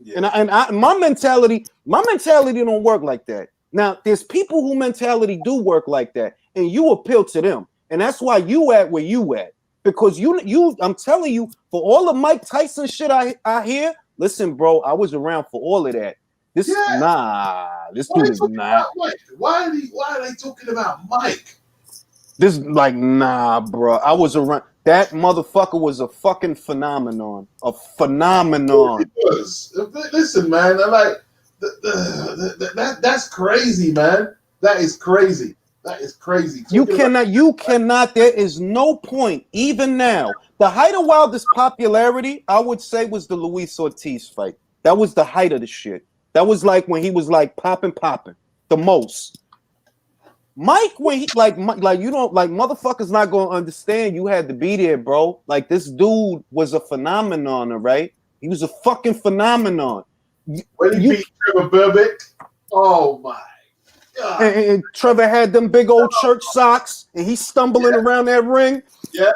Yeah. And my mentality don't work like that. Now there's people who mentality do work like that, and you appeal to them, and that's why you at where you at because you. I'm telling you, for all the Mike Tyson shit I hear. Listen, bro, I was around for all of that. This dude is not. Why are they talking about Mike? This like nah, bro. I was around. That motherfucker was a fucking phenomenon. A phenomenon. It was. Listen, man. I'm like that's crazy, man. That is crazy. That is crazy. You cannot. There is no point even now. The height of Wilder's popularity, I would say, was the Luis Ortiz fight. That was the height of the shit. That was like when he was like popping the most. Mike, when he like you don't like motherfuckers not gonna understand. You had to be there, bro. Like this dude was a phenomenon, right? He was a fucking phenomenon. When he beat Trevor Burbick, oh my god! And Trevor had them big old church socks, and he's stumbling around that ring. Yeah.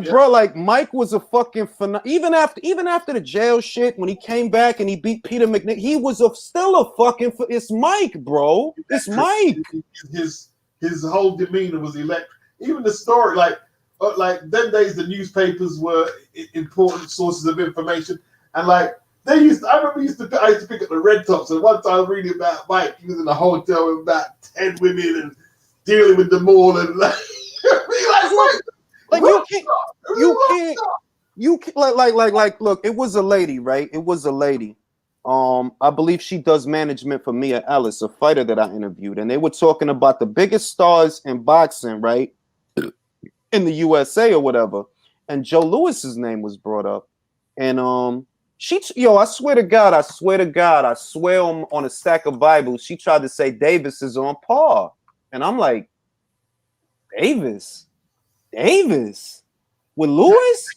Bro, like Mike was a fucking even after the jail shit when he came back and he beat Peter McNick, he was still a fucking. It's Mike, bro. It's Mike. His whole demeanor was electric. Even the story, like them days, the newspapers were important sources of information, and like I remember I used to pick up the Red Tops, and one time I was reading about Mike. He was in a hotel with about 10 women and dealing with them all, and like, Look, it was a lady, right? It was a lady. I believe she does management for Mia Ellis, a fighter that I interviewed, and they were talking about the biggest stars in boxing, right, in the USA or whatever. And Joe Lewis's name was brought up, and I swear to God, I swear on a stack of Bibles, she tried to say Davis is on par, and I'm like, Davis with Lewis?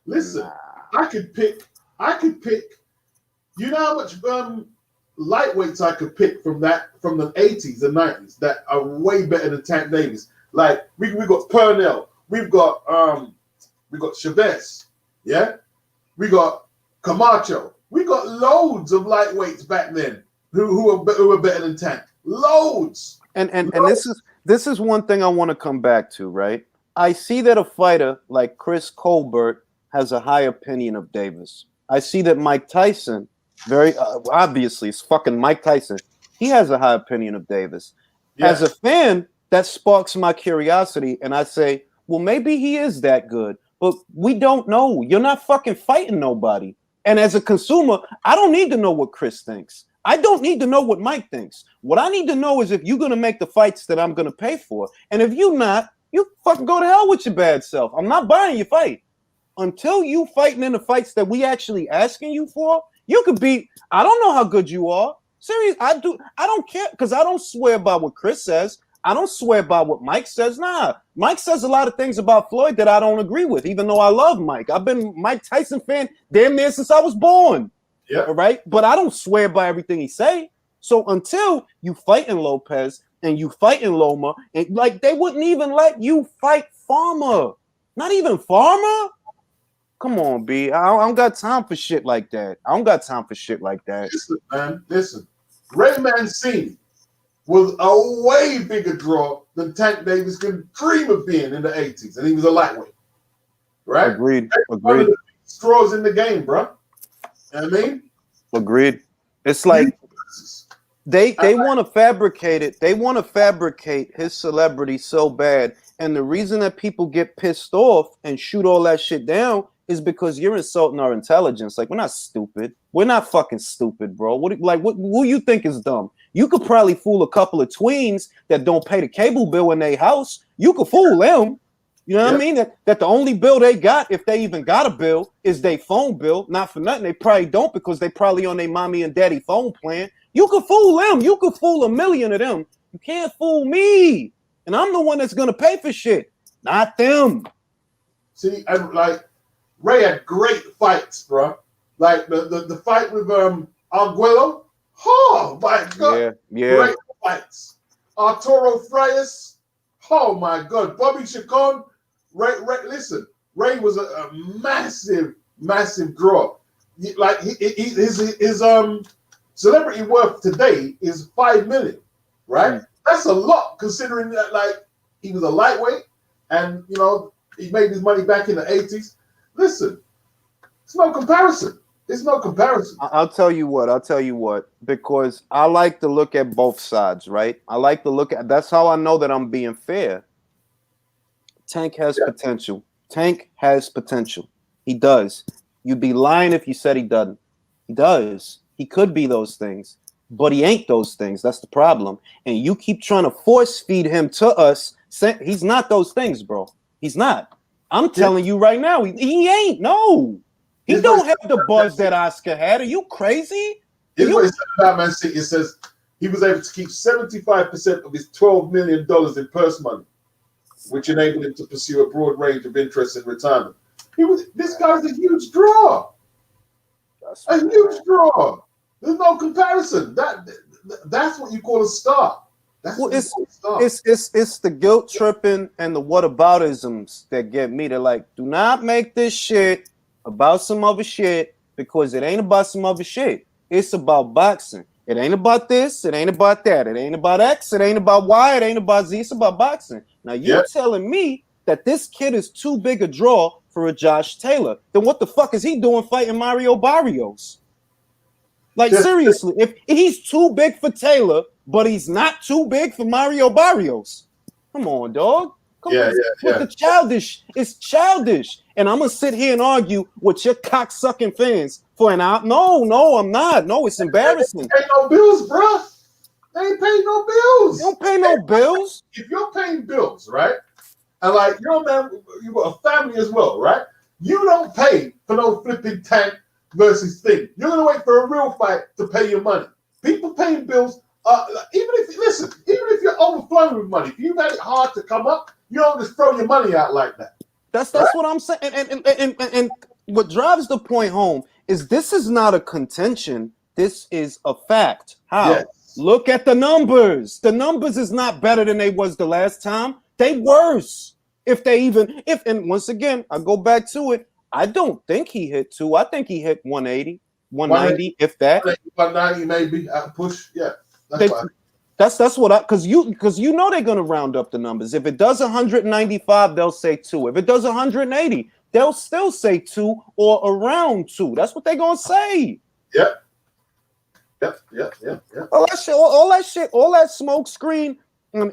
Listen, I could pick. You know how much lightweights I could pick from the 80s and 90s that are way better than Tank Davis. Like we got Purnell, we've got Chavez, yeah, we got Camacho, we got loads of lightweights back then who were better than Tank, loads. And this is one thing I want to come back to, right? I see that a fighter like Chris Colbert has a high opinion of Davis. I see that Mike Tyson, very obviously, it's fucking Mike Tyson. He has a high opinion of Davis. Yeah. As a fan, that sparks my curiosity, and I say, well, maybe he is that good, but we don't know. You're not fucking fighting nobody. And as a consumer, I don't need to know what Chris thinks. I don't need to know what Mike thinks. What I need to know is if you're going to make the fights that I'm going to pay for. And if you're not, you fucking go to hell with your bad self. I'm not buying your fight. Until you fighting in the fights that we actually asking you for, you could be, I don't know how good you are. Serious, I don't care, because I don't swear by what Chris says. I don't swear by what Mike says. Nah, Mike says a lot of things about Floyd that I don't agree with, even though I love Mike. I've been Mike Tyson fan damn near since I was born. Yeah. All right. But I don't swear by everything he say. So until you fighting Lopez and you fighting Loma, and like they wouldn't even let you fight Farmer. Not even Farmer. Come on, B. I don't got time for shit like that. Listen, man. Listen. Ray Mancini was a way bigger draw than Tank Davis could dream of being in the 80s, and he was a lightweight. Right? Agreed. One of the straws in the game, bro. You know what I mean? Agreed. It's like they want to fabricate it. They want to fabricate his celebrity so bad. And the reason that people get pissed off and shoot all that shit down is because you're insulting our intelligence. Like, we're not stupid. We're not fucking stupid, bro. Who you think is dumb? You could probably fool a couple of tweens that don't pay the cable bill in their house. You could fool them. You know what I mean? That the only bill they got, if they even got a bill, is their phone bill. Not for nothing. They probably don't, because they probably on their mommy and daddy phone plan. You could fool them. You could fool 1 million of them. You can't fool me. And I'm the one that's going to pay for shit, not them. See, and like, Ray had great fights, bro. Like the fight with Arguello. Oh, my God. Yeah. Great fights. Arturo Frias. Oh, my God. Bobby Chacon. Ray, listen, Ray was a massive, massive draw. Like his celebrity worth today is $5 million, right? That's a lot, considering that, like, he was a lightweight, and you know he made his money back in the 80s. Listen, it's no comparison. It's no comparison. I'll tell you what, because I like to look at both sides, right? I like to look at, that's how I know that I'm being fair. Tank has potential. Tank has potential. He does. You'd be lying if you said he doesn't. He does. He could be those things, but he ain't those things. That's the problem. And you keep trying to force feed him to us. He's not those things, bro. He's not. I'm telling you right now, he ain't. No. He don't have the buzz that Oscar had. Are you crazy? Here's what it says about Man City. It says he was able to keep 75% of his $12 million in purse money, which enabled him to pursue a broad range of interests in retirement. This guy's a huge draw. A huge draw. There's no comparison. That's what you call a star. It's the guilt tripping and the whataboutisms that get me. They're like, do not make this shit about some other shit, because it ain't about some other shit. It's about boxing. It ain't about this. It ain't about that. It ain't about X. It ain't about Y. It ain't about Z. It's about boxing. Now you're telling me that this kid is too big a draw for a Josh Taylor. Then what the fuck is he doing fighting Mario Barrios? Like, seriously, if he's too big for Taylor, but he's not too big for Mario Barrios. Come on, dog. Come on. With the childish, it's childish. And I'm gonna sit here and argue with your cocksucking fans for an hour. No, I'm not. No, it's embarrassing. They ain't no bills, bro. They ain't paying no bills. You don't pay no bills. If you're paying bills, right? And like you're a man, you got a family as well, right? You don't pay for no flipping tank versus thing. You're gonna wait for a real fight to pay your money. People paying bills, even if you're overflowing with money, if you've had it hard to come up, you don't just throw your money out like that. That's what I'm saying. And what drives the point home is this is not a contention. This is a fact. How? Yes. Look at the numbers. The numbers is not better than they was the last time. They worse. And once again, I go back to it. I don't think he hit 2. I think he hit 180, 190, if that. 190 maybe at a push. Yeah. That's what because you know they're gonna round up the numbers. If it does 195, they'll say 2. If it does 180, they'll still say 2 or around 2. That's what they're gonna say. Yep. All that smoke screen and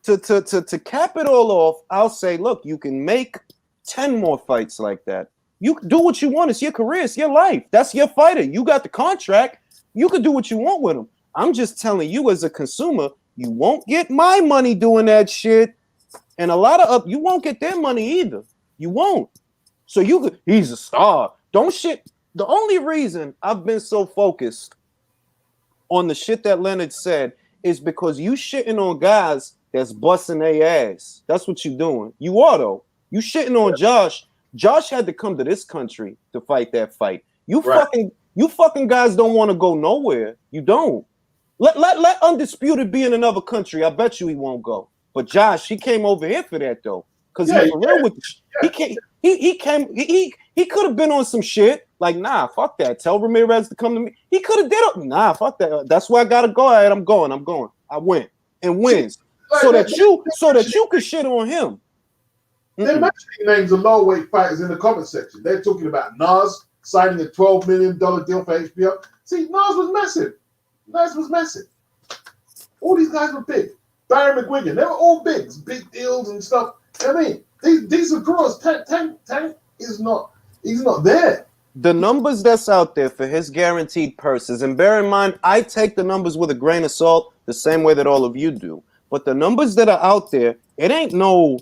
to cap it all off, I'll say, look, you can make 10 more fights like that. You can do what you want. It's your career. It's your life. That's your fighter. You got the contract. You can do what you want with him. I'm just telling you as a consumer, you won't get my money doing that shit. And a lot of you won't get their money either. You won't. So he's a star. Don't shit. The only reason I've been so focused on the shit that Leonard said is because you shitting on guys that's busting their ass. That's what you doing. You are though. You shitting on Josh. Josh had to come to this country to fight that fight. You fucking guys don't want to go nowhere. You don't. Let Undisputed be in another country. I bet you he won't go. But Josh, he came over here for that though. Because he's for real with he could have been on some shit. Like, nah, fuck that. Tell Ramirez to come to me. He could have did it. Nah, fuck that. That's where I gotta go. All right, I'm going. I went and wins. So that you could shit on him. They're mentioning names of low weight fighters in the comment section. They're talking about Nas signing a $12 million deal for HBO. See, Nas was massive. All these guys were big. Barry McGuigan, they were all big deals and stuff. I mean, these are draws. Tank is not. He's not there. The numbers that's out there for his guaranteed purses, and bear in mind, I take the numbers with a grain of salt, the same way that all of you do. But the numbers that are out there, it ain't no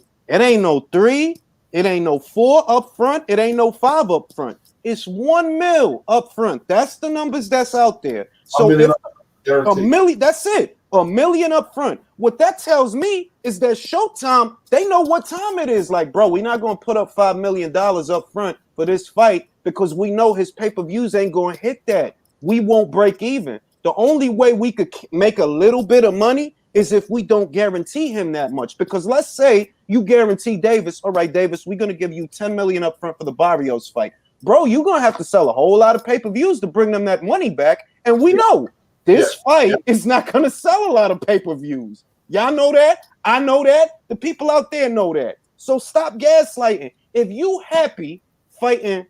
3, it ain't no 4 up front, it ain't no 5 up front. It's $1 million up front. That's the numbers that's out there. So a million, that's it. $1 million up front. What that tells me is that Showtime, they know what time it is. Like, bro, we're not gonna put up $5 million up front for this fight because we know his pay-per-views ain't gonna hit that. We won't break even. The only way we could make a little bit of money is if we don't guarantee him that much. Because let's say you guarantee Davis, all right, Davis, we're gonna give you $10 million up front for the Barrios fight. Bro, you're gonna have to sell a whole lot of pay-per-views to bring them that money back. And we know this fight is not gonna sell a lot of pay-per-views. Y'all know that. I know that. The people out there know that. So stop gaslighting. If you happy fighting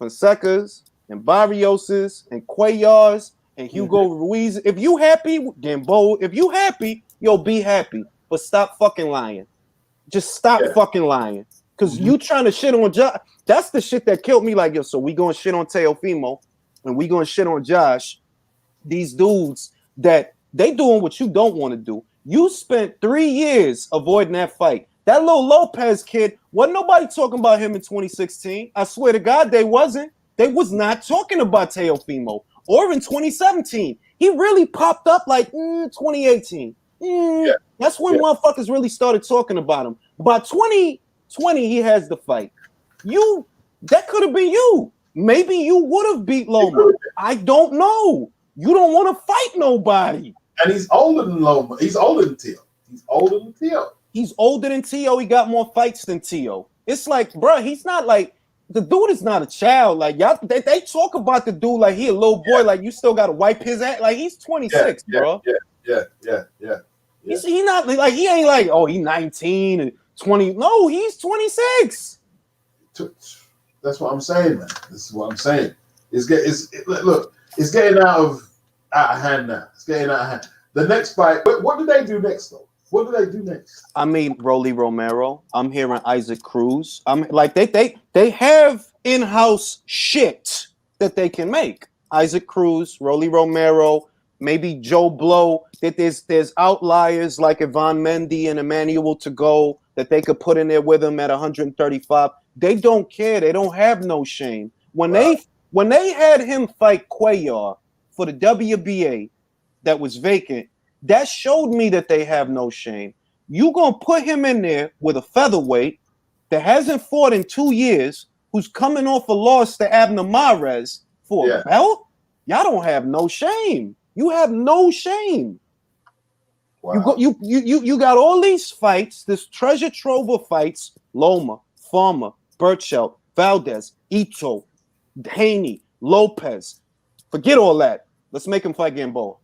Fonsecas and Barrioses and Cuellars and Hugo Ruiz, if you happy, then Bo, if you happy, yo, be happy. But stop fucking lying. Just stop fucking lying. Because you trying to shit on Josh. That's the shit that killed me. Like, yo, so we gonna shit on Teofimo and we gonna shit on Josh. These dudes that they doing what you don't want to do. You spent 3 years avoiding that fight. That little Lopez kid, wasn't nobody talking about him in 2016. I swear to God, they wasn't. They was not talking about Teofimo. Or in 2017. He really popped up like 2018. That's when motherfuckers really started talking about him. By 2020, he has the fight. That could have been you. Maybe you would have beat Loma. I don't know. You don't want to fight nobody. And he's older than Loma. He's older than Tio. He's older than Tio. He got more fights than Tio. It's like, bro, he's not like, the dude is not a child. Like, y'all, they talk about the dude like he a little boy. Like, you still got to wipe his ass. Like, he's 26, bro. Yeah. He not like, he ain't like, oh, he 19 and 20. No, he's 26. That's what I'm saying, man. This is what I'm saying. Look, it's getting out of hand now. It's getting out of hand. The next fight, what do they do next, though? What do they do next? I mean, Rolly Romero. I'm hearing Isaac Cruz. I'm like they have in-house shit that they can make. Isaac Cruz, Rolly Romero, maybe Joe Blow. That there's outliers like Ivan Mendy and Emmanuel to go that they could put in there with him at 135. They don't care. They don't have no shame. When they had him fight Cuellar for the WBA that was vacant, that showed me that they have no shame. You gonna put him in there with a featherweight that hasn't fought in 2 years, who's coming off a loss to Abner Mares for a belt? Y'all don't have no shame. You have no shame. Wow. You got all these fights, this treasure trove of fights: Loma, Farmer, Burchell, Valdez, Ito, Haney, Lopez. Forget all that. Let's make him fight Gamboa.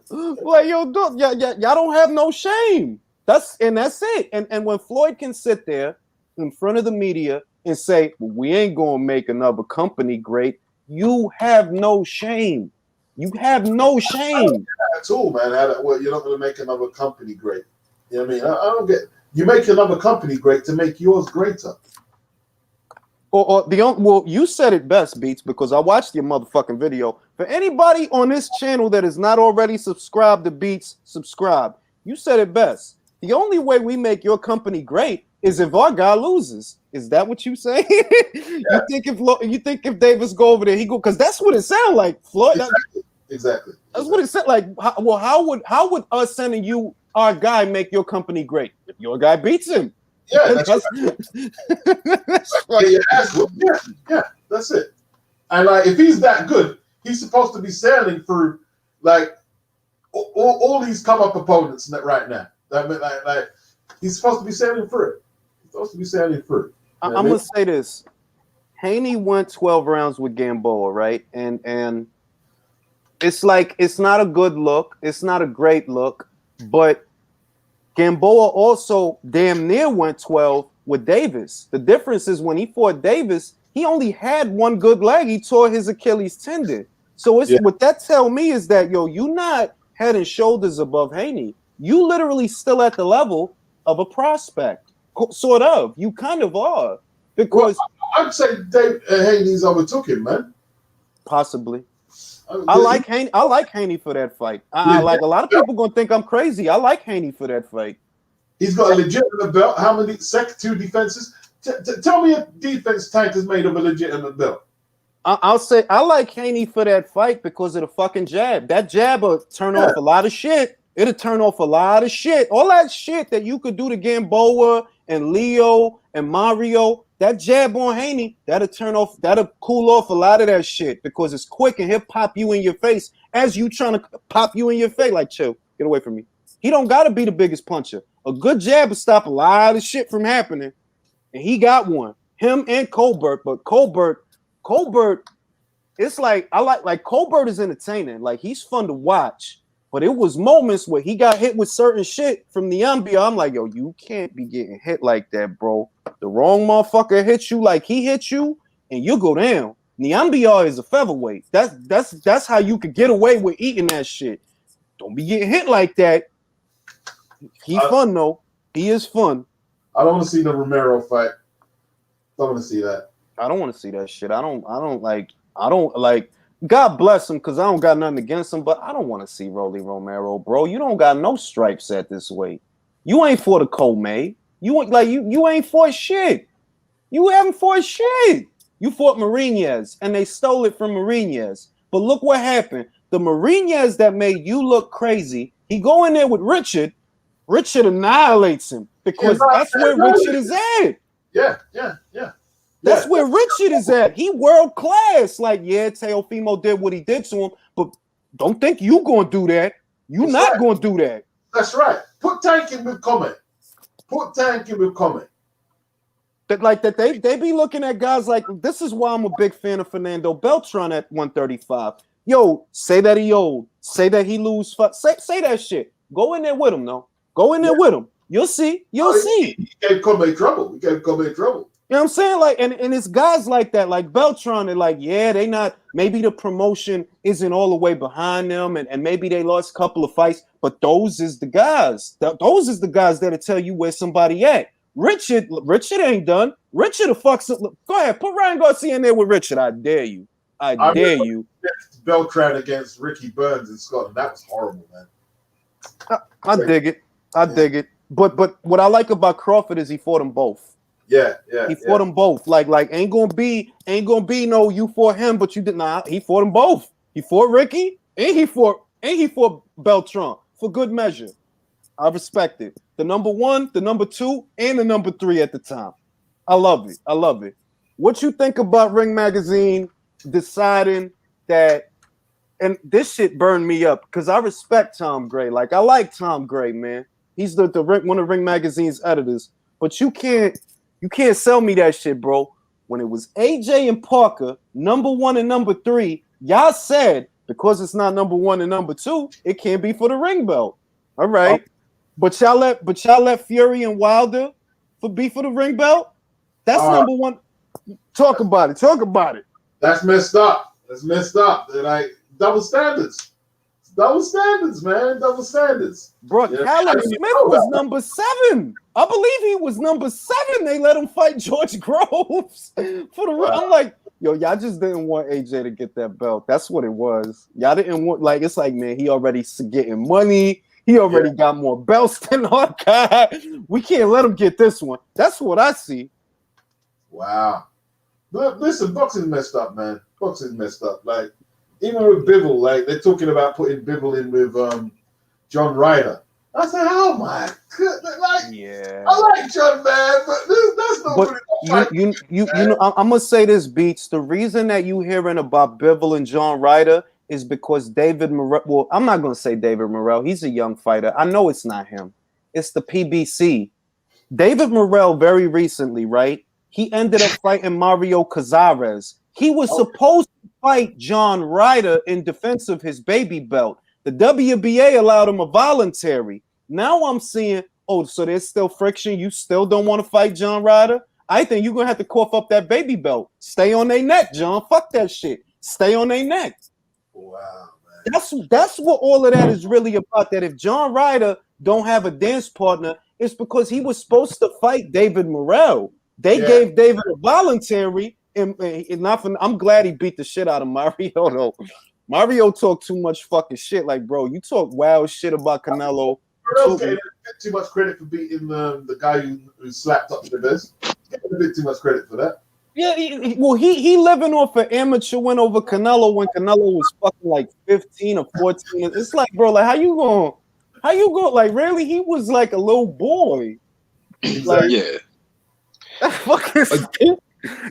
Like, yo, y'all don't have no shame. That's it. And when Floyd can sit there in front of the media and say, well, we ain't gonna make another company great, you have no shame. You have no shame at all, man. Well, you're not gonna make another company great. You know what I mean? I don't get. You make another company great to make yours greater. Well, you said it best, Beats, because I watched your motherfucking video. For anybody on this channel that is not already subscribed to Beats, subscribe. You said it best. The only way we make your company great is if our guy loses. Is that what you say? Yeah. You think if Davis go over there, he go, because that's what it sounds like, Floyd. Exactly. That's what it said. Like, how would us sending you our guy make your company great? If your guy beats him. Yeah, that's right. Yeah, that's it. And like, if he's that good, he's supposed to be sailing through like all these come up opponents right now. Like he's supposed to be sailing through it. He's supposed to be sailing through it. I'm gonna say this: Haney went 12 rounds with Gamboa, right? And it's like it's not a good look. It's not a great look, but Gamboa also damn near went 12 with Davis. The difference is when he fought Davis, he only had one good leg. He tore his Achilles tendon. So what that tell me is that, yo, you not head and shoulders above Haney. You literally still at the level of a prospect. Sort of. You kind of are. Because I'd say Haney's overtook him, man. Possibly. I like Haney for that fight. I like a lot of people gonna think I'm crazy. I like Haney for that fight. He's got a legitimate belt. How many two defenses? Tell me a defense Tank is made of a legitimate belt. I'll say I like Haney for that fight because of the fucking jab. That jab will turn off a lot of shit. It'll turn off a lot of shit. All that shit that you could do to Gamboa and Leo and Mario. That jab on Haney, that'll cool off a lot of that shit because it's quick and he'll pop you in your face as you trying to pop you in your face. Like, chill, get away from me. He don't got to be the biggest puncher. A good jab will stop a lot of shit from happening. And he got one. Him and Colbert. But Colbert, it's like, Colbert is entertaining. Like, he's fun to watch. But it was moments where he got hit with certain shit from the Niambia. I'm like, yo, you can't be getting hit like that, bro. The wrong motherfucker hits you like he hit you, and you go down. Niambia is a featherweight. That's how you could get away with eating that shit. Don't be getting hit like that. He fun though. He is fun. I don't want to see the Romero fight. Don't want to see that. I don't want to see that shit. I don't like. God bless him, because I don't got nothing against him, but I don't want to see Rolly Romero, bro. You don't got no stripes at this weight. You ain't for the co-made. You ain't for shit. You haven't fought shit. You fought Marinez, and they stole it from Marinez. But look what happened. The Marinez that made you look crazy, he go in there with Richard. Richard annihilates him because that's where Richard is at. Yeah. That's where Richard is at. He world class. Like, yeah, Teofimo did what he did to him, but don't think you gonna do that. You not gonna do that. That's right. Put Tank in with comment. That they be looking at guys like, this is why I'm a big fan of Fernando Beltran at 135. Yo, say that he old. Say that he lose. Say that shit. Go in there with him, though. Go in there with him. You'll see. You'll see. He gave Come trouble. You know what I'm saying? Like, and it's guys like that, like Beltron, they're like, yeah, they not, maybe the promotion isn't all the way behind them, and maybe they lost a couple of fights, but those is the guys. Those is the guys that'll tell you where somebody at. Richard ain't done. Richard the fuck's up. Go ahead, put Ryan Garcia in there with Richard. I dare you. I dare you. Beltran against Ricky Burns in Scotland. That was horrible, man. I dig it. I dig it. But what I like about Crawford is he fought them both. Yeah. He fought them both. Like ain't gonna be no you fought him, but you did not. He fought them both. He fought Ricky and he fought Beltran for good measure. I respect it. The number 1, the number 2, and the number 3 at the time. I love it. I love it. What you think about Ring Magazine deciding that? And this shit burned me up because I respect Tom Gray. Like I like Tom Gray, man. He's the one of Ring Magazine's editors. But you can't sell me that shit, bro. When it was AJ and Parker, number 1 and number 3, y'all said because it's not number 1 and number 2, it can't be for the ring belt. All right. Oh. But y'all let Fury and Wilder be for the ring belt? That's number 1. Talk about it. That's messed up. They're like double standards. Double standards, man. Double standards. Bro, Callum Smith was number 7. I believe he was number 7. They let him fight George Groves for the. I'm like, yo, y'all just didn't want AJ to get that belt. That's what it was. Y'all didn't want, like, it's like, man, he already getting money. He already got more belts than our guy. We can't let him get this one. That's what I see. Wow. But listen, boxing messed up, man. Boxing messed up. Like, even with Bivol, like, they're talking about putting Bivol in with John Ryder. I said, oh my goodness. Like, yeah. I like John, man, but that's not but you know, I'm gonna say this, Beats. The reason that you hearing about Bivol and John Ryder is because David Morrell. Well, I'm not gonna say David Morrell. He's a young fighter. I know it's not him. It's the PBC. David Morrell very recently, right? He ended up fighting Mario Cazares. He was supposed to fight John Ryder in defense of his baby belt. The WBA allowed him a voluntary. Now I'm seeing, so there's still friction. You still don't want to fight John Ryder? I think you're going to have to cough up that baby belt. Stay on their neck, John. Fuck that shit. Stay on their neck. Wow, man. That's what all of that is really about. That if John Ryder don't have a dance partner, it's because he was supposed to fight David Morrell. They gave David a voluntary, and I'm glad he beat the shit out of Mario, though. Mario talked too much fucking shit. Like, bro, you talk wild shit about Canelo. Morrell's getting a bit too much credit for beating the guy who slapped up the best. Getting a bit too much credit for that. Yeah, he living off an amateur win over Canelo when Canelo was fucking like 15 or 14. It's like, bro, like how you going, like really? He was like a little boy. Like, yeah. That's fucking stupid.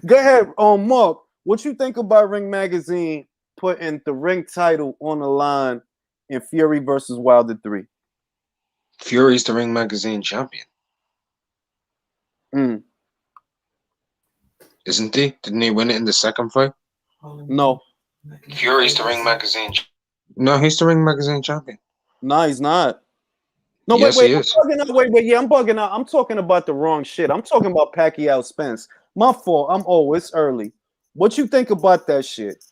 Go ahead, Mark. What you think about Ring Magazine putting the ring title on the line in Fury versus Wilder 3? Fury's the Ring Magazine champion. Isn't he? Didn't he win it in the second fight? No. Fury's the Ring Magazine. No, he's the Ring Magazine champion. No, he's not. No, yes, wait. He is. I'm bugging out. I'm talking about the wrong shit. I'm talking about Pacquiao Spence. My fault. It's early. What you think about that shit?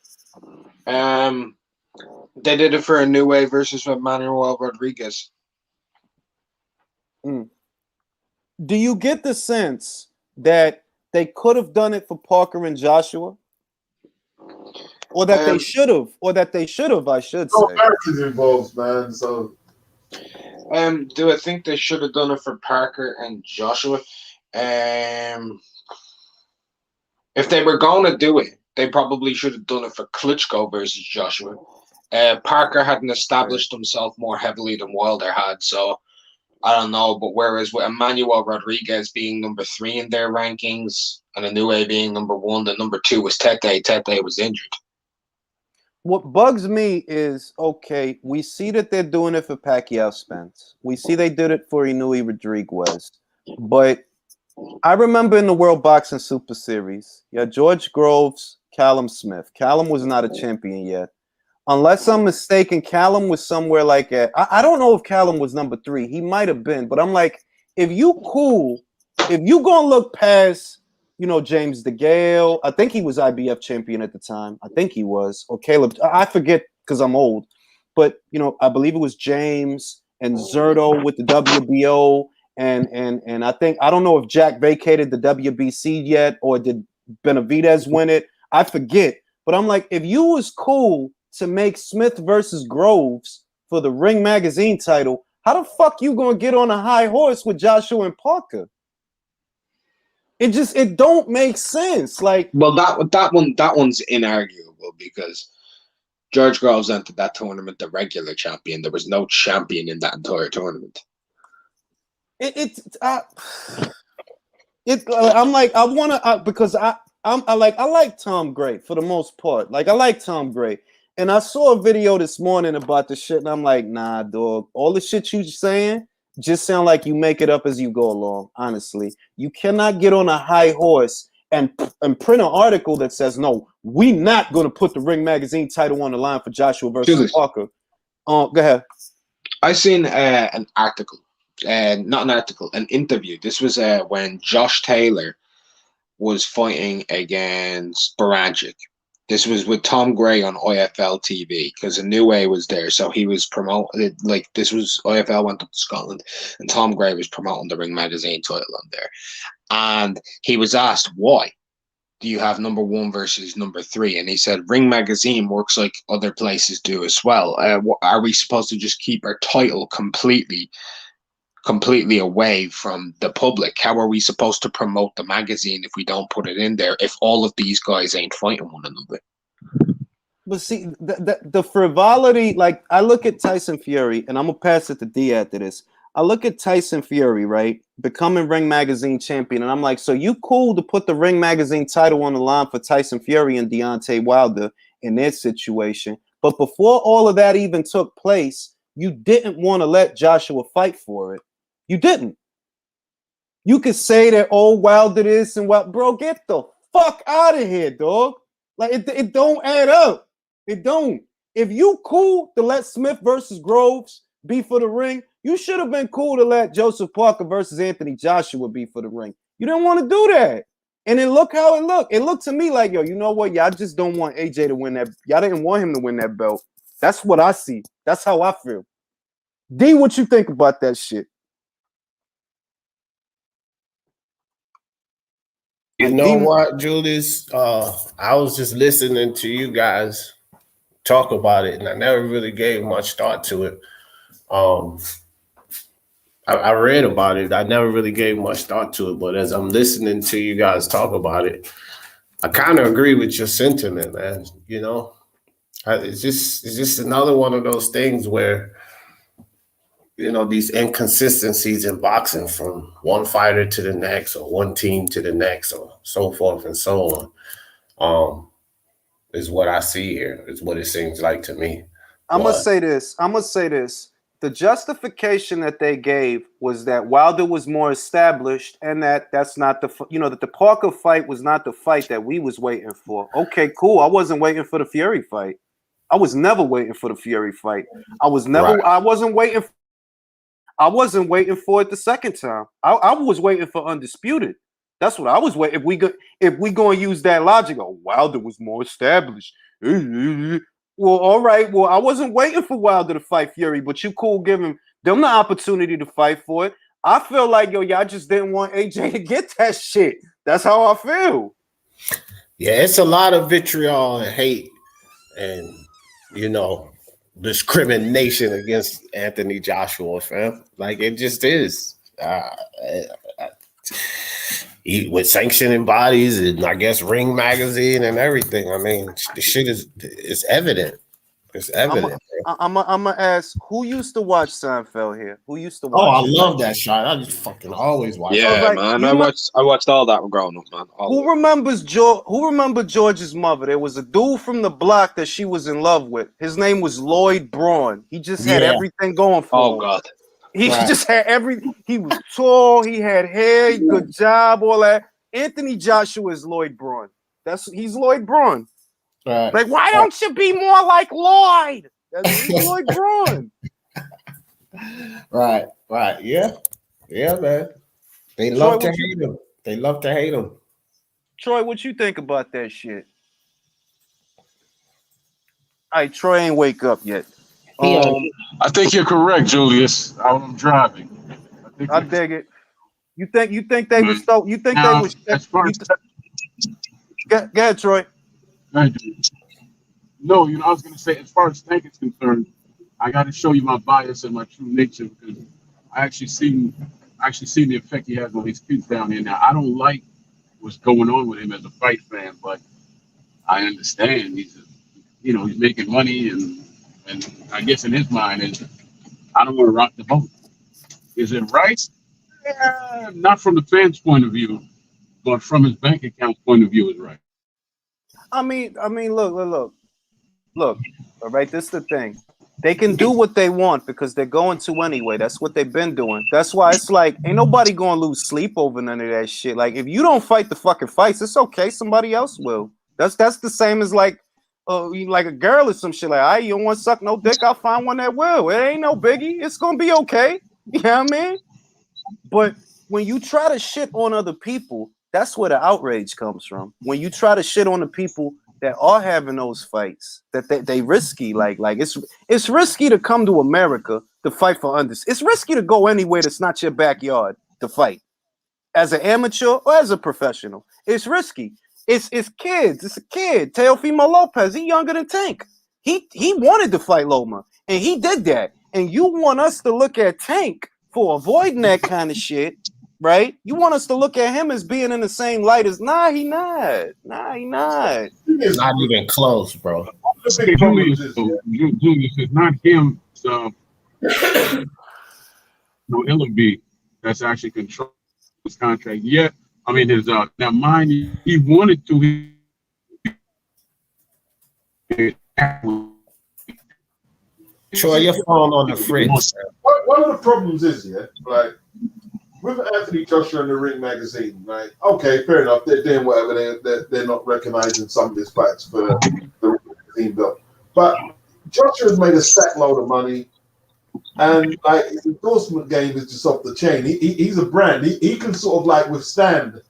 They did it for a new way versus Manuel Rodriguez. Do you get the sense that they could have done it for Parker and Joshua? Or that they should have, I should say. No Americans involved, man. So do I think they should have done it for Parker and Joshua? If they were going to do it, they probably should have done it for Klitschko versus Joshua. Parker hadn't established himself more heavily than Wilder had, so I don't know. But whereas with Emmanuel Rodriguez being number 3 in their rankings and Inoue being number 1, the number 2 was Tete. Tete was injured. What bugs me is, okay, we see that they're doing it for Pacquiao Spence. We see they did it for Inoue Rodriguez. But I remember in the World Boxing Super Series, George Groves, Callum Smith. Callum was not a champion yet. Unless I'm mistaken, Callum was somewhere like I don't know if Callum was number 3. He might have been. But I'm like, if you gonna look past James DeGale. I think he was IBF champion at the time. I think he was, or Caleb. I forget because I'm old. But I believe it was James and Zerto with the WBO, and I don't know if Jack vacated the WBC yet, or did Benavidez win it? I forget. But I'm like, if you was cool to make Smith versus Groves for the Ring Magazine title, how the fuck you gonna get on a high horse with Joshua and Parker? It don't make sense. Like, well, that one's inarguable because George Groves entered that tournament the regular champion. There was no champion in that entire tournament. I'm like, I want to because I like Tom Gray for the most part. Like, I like Tom Gray, and I saw a video this morning about the shit, and I'm like, nah, dog. All the shit you saying just sound like you make it up as you go along. Honestly, you cannot get on a high horse and print an article that says, no, we not going to put the Ring Magazine title on the line for Joshua versus Parker. Go ahead. I seen an article, not an article, an interview. This was when Josh Taylor was fighting against Baranchik. This was with Tom Gray on IFL TV because a New Way was there, so he was promoted. Like, this was IFL went up to Scotland, and Tom Gray was promoting the Ring Magazine title on there. And he was asked, why do you have number 1 versus number 3? And he said, Ring Magazine works like other places do as well. Are we supposed to just keep our title completely away from the public? How are we supposed to promote the magazine if we don't put it in there, if all of these guys ain't fighting one another? But see, the frivolity, like, I look at Tyson Fury, and I'm going to pass it to D after this. I look at Tyson Fury, right, becoming Ring Magazine champion, and I'm like, so you cool to put the Ring Magazine title on the line for Tyson Fury and Deontay Wilder in their situation. But before all of that even took place, you didn't want to let Joshua fight for it. You didn't. You could say that, oh, Wilder this and what, bro, get the fuck out of here, dog. Like, it don't add up. It don't. If you cool to let Smith versus Groves be for the ring, you should have been cool to let Joseph Parker versus Anthony Joshua be for the ring. You didn't want to do that. And then look how it looked. It looked to me like, yo, you know what? Y'all just don't want AJ to win that. Y'all didn't want him to win that belt. That's what I see. That's how I feel. D, what you think about that shit? You know what, Julius? I was just listening to you guys talk about it, and I never really gave much thought to it. I read about it. I never really gave much thought to it, but as I'm listening to you guys talk about it, I kind of agree with your sentiment, man. You know, it's just another one of those things where, you know, these inconsistencies in boxing from one fighter to the next, or one team to the next, or so forth and so on, is what I see here. Is what it seems like to me. I'm gonna say this. The justification that they gave was that Wilder was more established, and that's not that the Parker fight was not the fight that we was waiting for. Okay, cool. I wasn't waiting for the Fury fight. I was never waiting for the Fury fight. I wasn't waiting for it the second time. I was waiting for Undisputed. That's what I was waiting. If we gonna use that logic, oh, Wilder was more established. Well, all right. Well, I wasn't waiting for Wilder to fight Fury, but you cool giving them the opportunity to fight for it. I feel like, yo, y'all just didn't want AJ to get that shit. That's how I feel. Yeah, it's a lot of vitriol and hate and, you know, discrimination against Anthony Joshua, fam. Like, it just is. With sanctioning bodies and I guess Ring Magazine and everything. I mean, the shit is evident. It's evident. I'm gonna ask, who used to watch Seinfeld here? Who used to watch? Oh, I love that shot. I just fucking always watch. Yeah, man. I watched all that growing up, man. Who remembers George's mother? There was a dude from the block that she was in love with. His name was Lloyd Braun. He just had everything going for him. Oh God. He just had everything. He was tall. He had hair. Good job. All that. Anthony Joshua is Lloyd Braun. He's Lloyd Braun. Right. Like, why don't you be more like Lloyd? He's Lloyd Braun. Right. Yeah, man. They love to hate him. Troy, what you think about that shit? All right, Troy ain't wake up yet. Yeah. I think you're correct, Julius. I'm driving. I dig it. You think they was so? You think they Now, was? as far as Go ahead, Troy. no, I was going to say, as far as Tank is concerned, I got to show you my bias and my true nature because I actually seen the effect he has on his kids down here. Now, I don't like what's going on with him as a fight fan, but I understand he's making money and I guess in his mind is I don't want to rock the boat. Is it right? Not from the fans' point of view, but from his bank account point of view, is right. I mean, look. All right, this is the thing. They can do what they want because they're going to anyway. That's what they've been doing. That's why it's like ain't nobody gonna lose sleep over none of that shit. Like if you don't fight the fucking fights, it's okay. Somebody else will. That's the same as like a girl or some shit. Like, all right, you don't want to suck no dick, I'll find one that will. It ain't no biggie. It's gonna be okay. You know what I mean? But when you try to shit on other people, that's where the outrage comes from. When you try to shit on the people that are having those fights, that they risky. Like it's risky to come to America to fight for unders. It's risky to go anywhere that's not your backyard to fight. As an amateur or as a professional, it's risky. It's kids. It's a kid. Teofimo Lopez. He younger than Tank. He wanted to fight Loma, and he did that. And you want us to look at Tank for avoiding that kind of shit, right? You want us to look at him as being in the same light as he not. Not even close, bro. Julius is not him. No, Illaby that's actually controlling his contract yet. I mean, his now mind he wanted to. Troy, your phone on the fridge. One of the problems is, like with Anthony Joshua in the Ring magazine, right? Okay, fair enough. They're doing whatever. They're not recognizing some of his fights for the Ring magazine belt. But Joshua's made a stack load of money, and like his endorsement game is just off the chain. He's a brand. He can sort of like withstand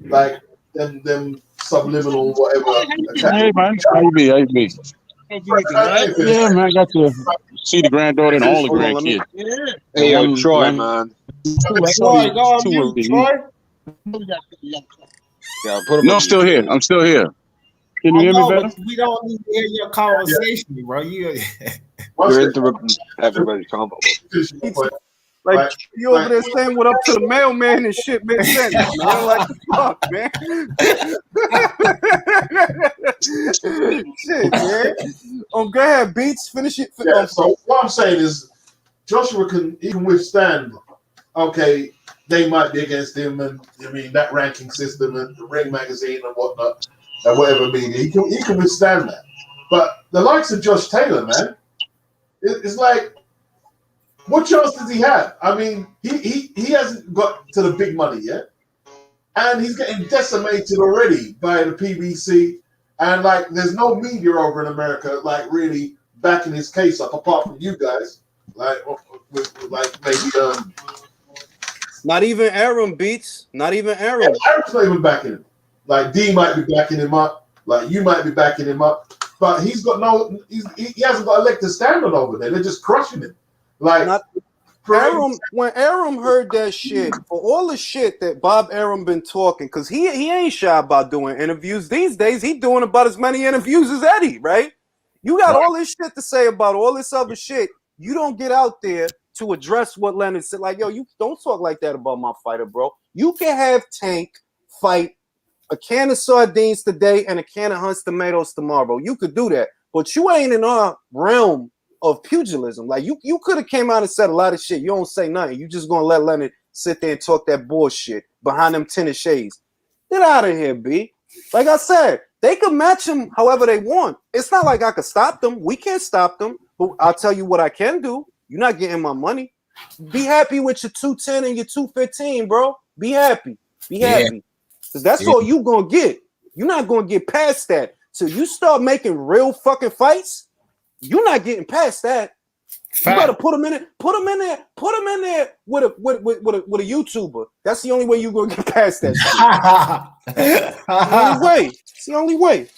like them subliminal whatever. Hey man, how you be? Yeah, man, I got to see the granddaughter and all the grandkids. Hey, Troy, man. Troy, go on mute, Troy. Yeah, put him No, I'm still here. I'm still here. Can you hear me better? We don't need to hear your conversation, bro. You're interrupting everybody's combo. Like you over there saying what up to the mailman and shit mid-sentence, man. Like the fuck, man. Shit, man. Go ahead, Beats. Finish it. Yeah, so what I'm saying is Joshua can withstand. Okay, they might be against him, and I mean that ranking system and the Ring magazine and whatnot, and whatever media. He can withstand that. But the likes of Josh Taylor, man, it's like. What chance does he have? I mean, he hasn't got to the big money yet, and he's getting decimated already by the PBC. And like, there's no media over in America like really backing his case up, apart from you guys. Like maybe not even Aaron Beats. Not even Aaron. Yeah, Aaron's not even backing him. Like D might be backing him up. Like you might be backing him up, but he hasn't got a leg to stand on over there. They're just crushing him. Like when Aram heard that shit, for all the shit that Bob Arum been talking, because he ain't shy about doing interviews these days. He doing about as many interviews as Eddie, right? You got all this shit to say about all this other shit. You don't get out there to address what Leonard said. Like, yo, you don't talk like that about my fighter, bro. You can have Tank fight a can of sardines today and a can of Hunt's tomatoes tomorrow. You could do that, but you ain't in our realm of pugilism. Like you could have came out and said a lot of shit. You don't say nothing. You just gonna let Leonard sit there and talk that bullshit behind them tinted shades. Get out of here, B. Like I said, they could match him however they want. It's not like I could stop them. We can't stop them. But I'll tell you what I can do. You're not getting my money. Be happy with your 210 and your 215, bro. Be happy. Be happy. Because that's all you gonna get. You're not gonna get past that. So you start making real fucking fights. You're not getting past that. You gotta put him in it. Put him in there. Put him in there with a YouTuber. That's the only way you're gonna get past that shit. It's the only way. It's the only way.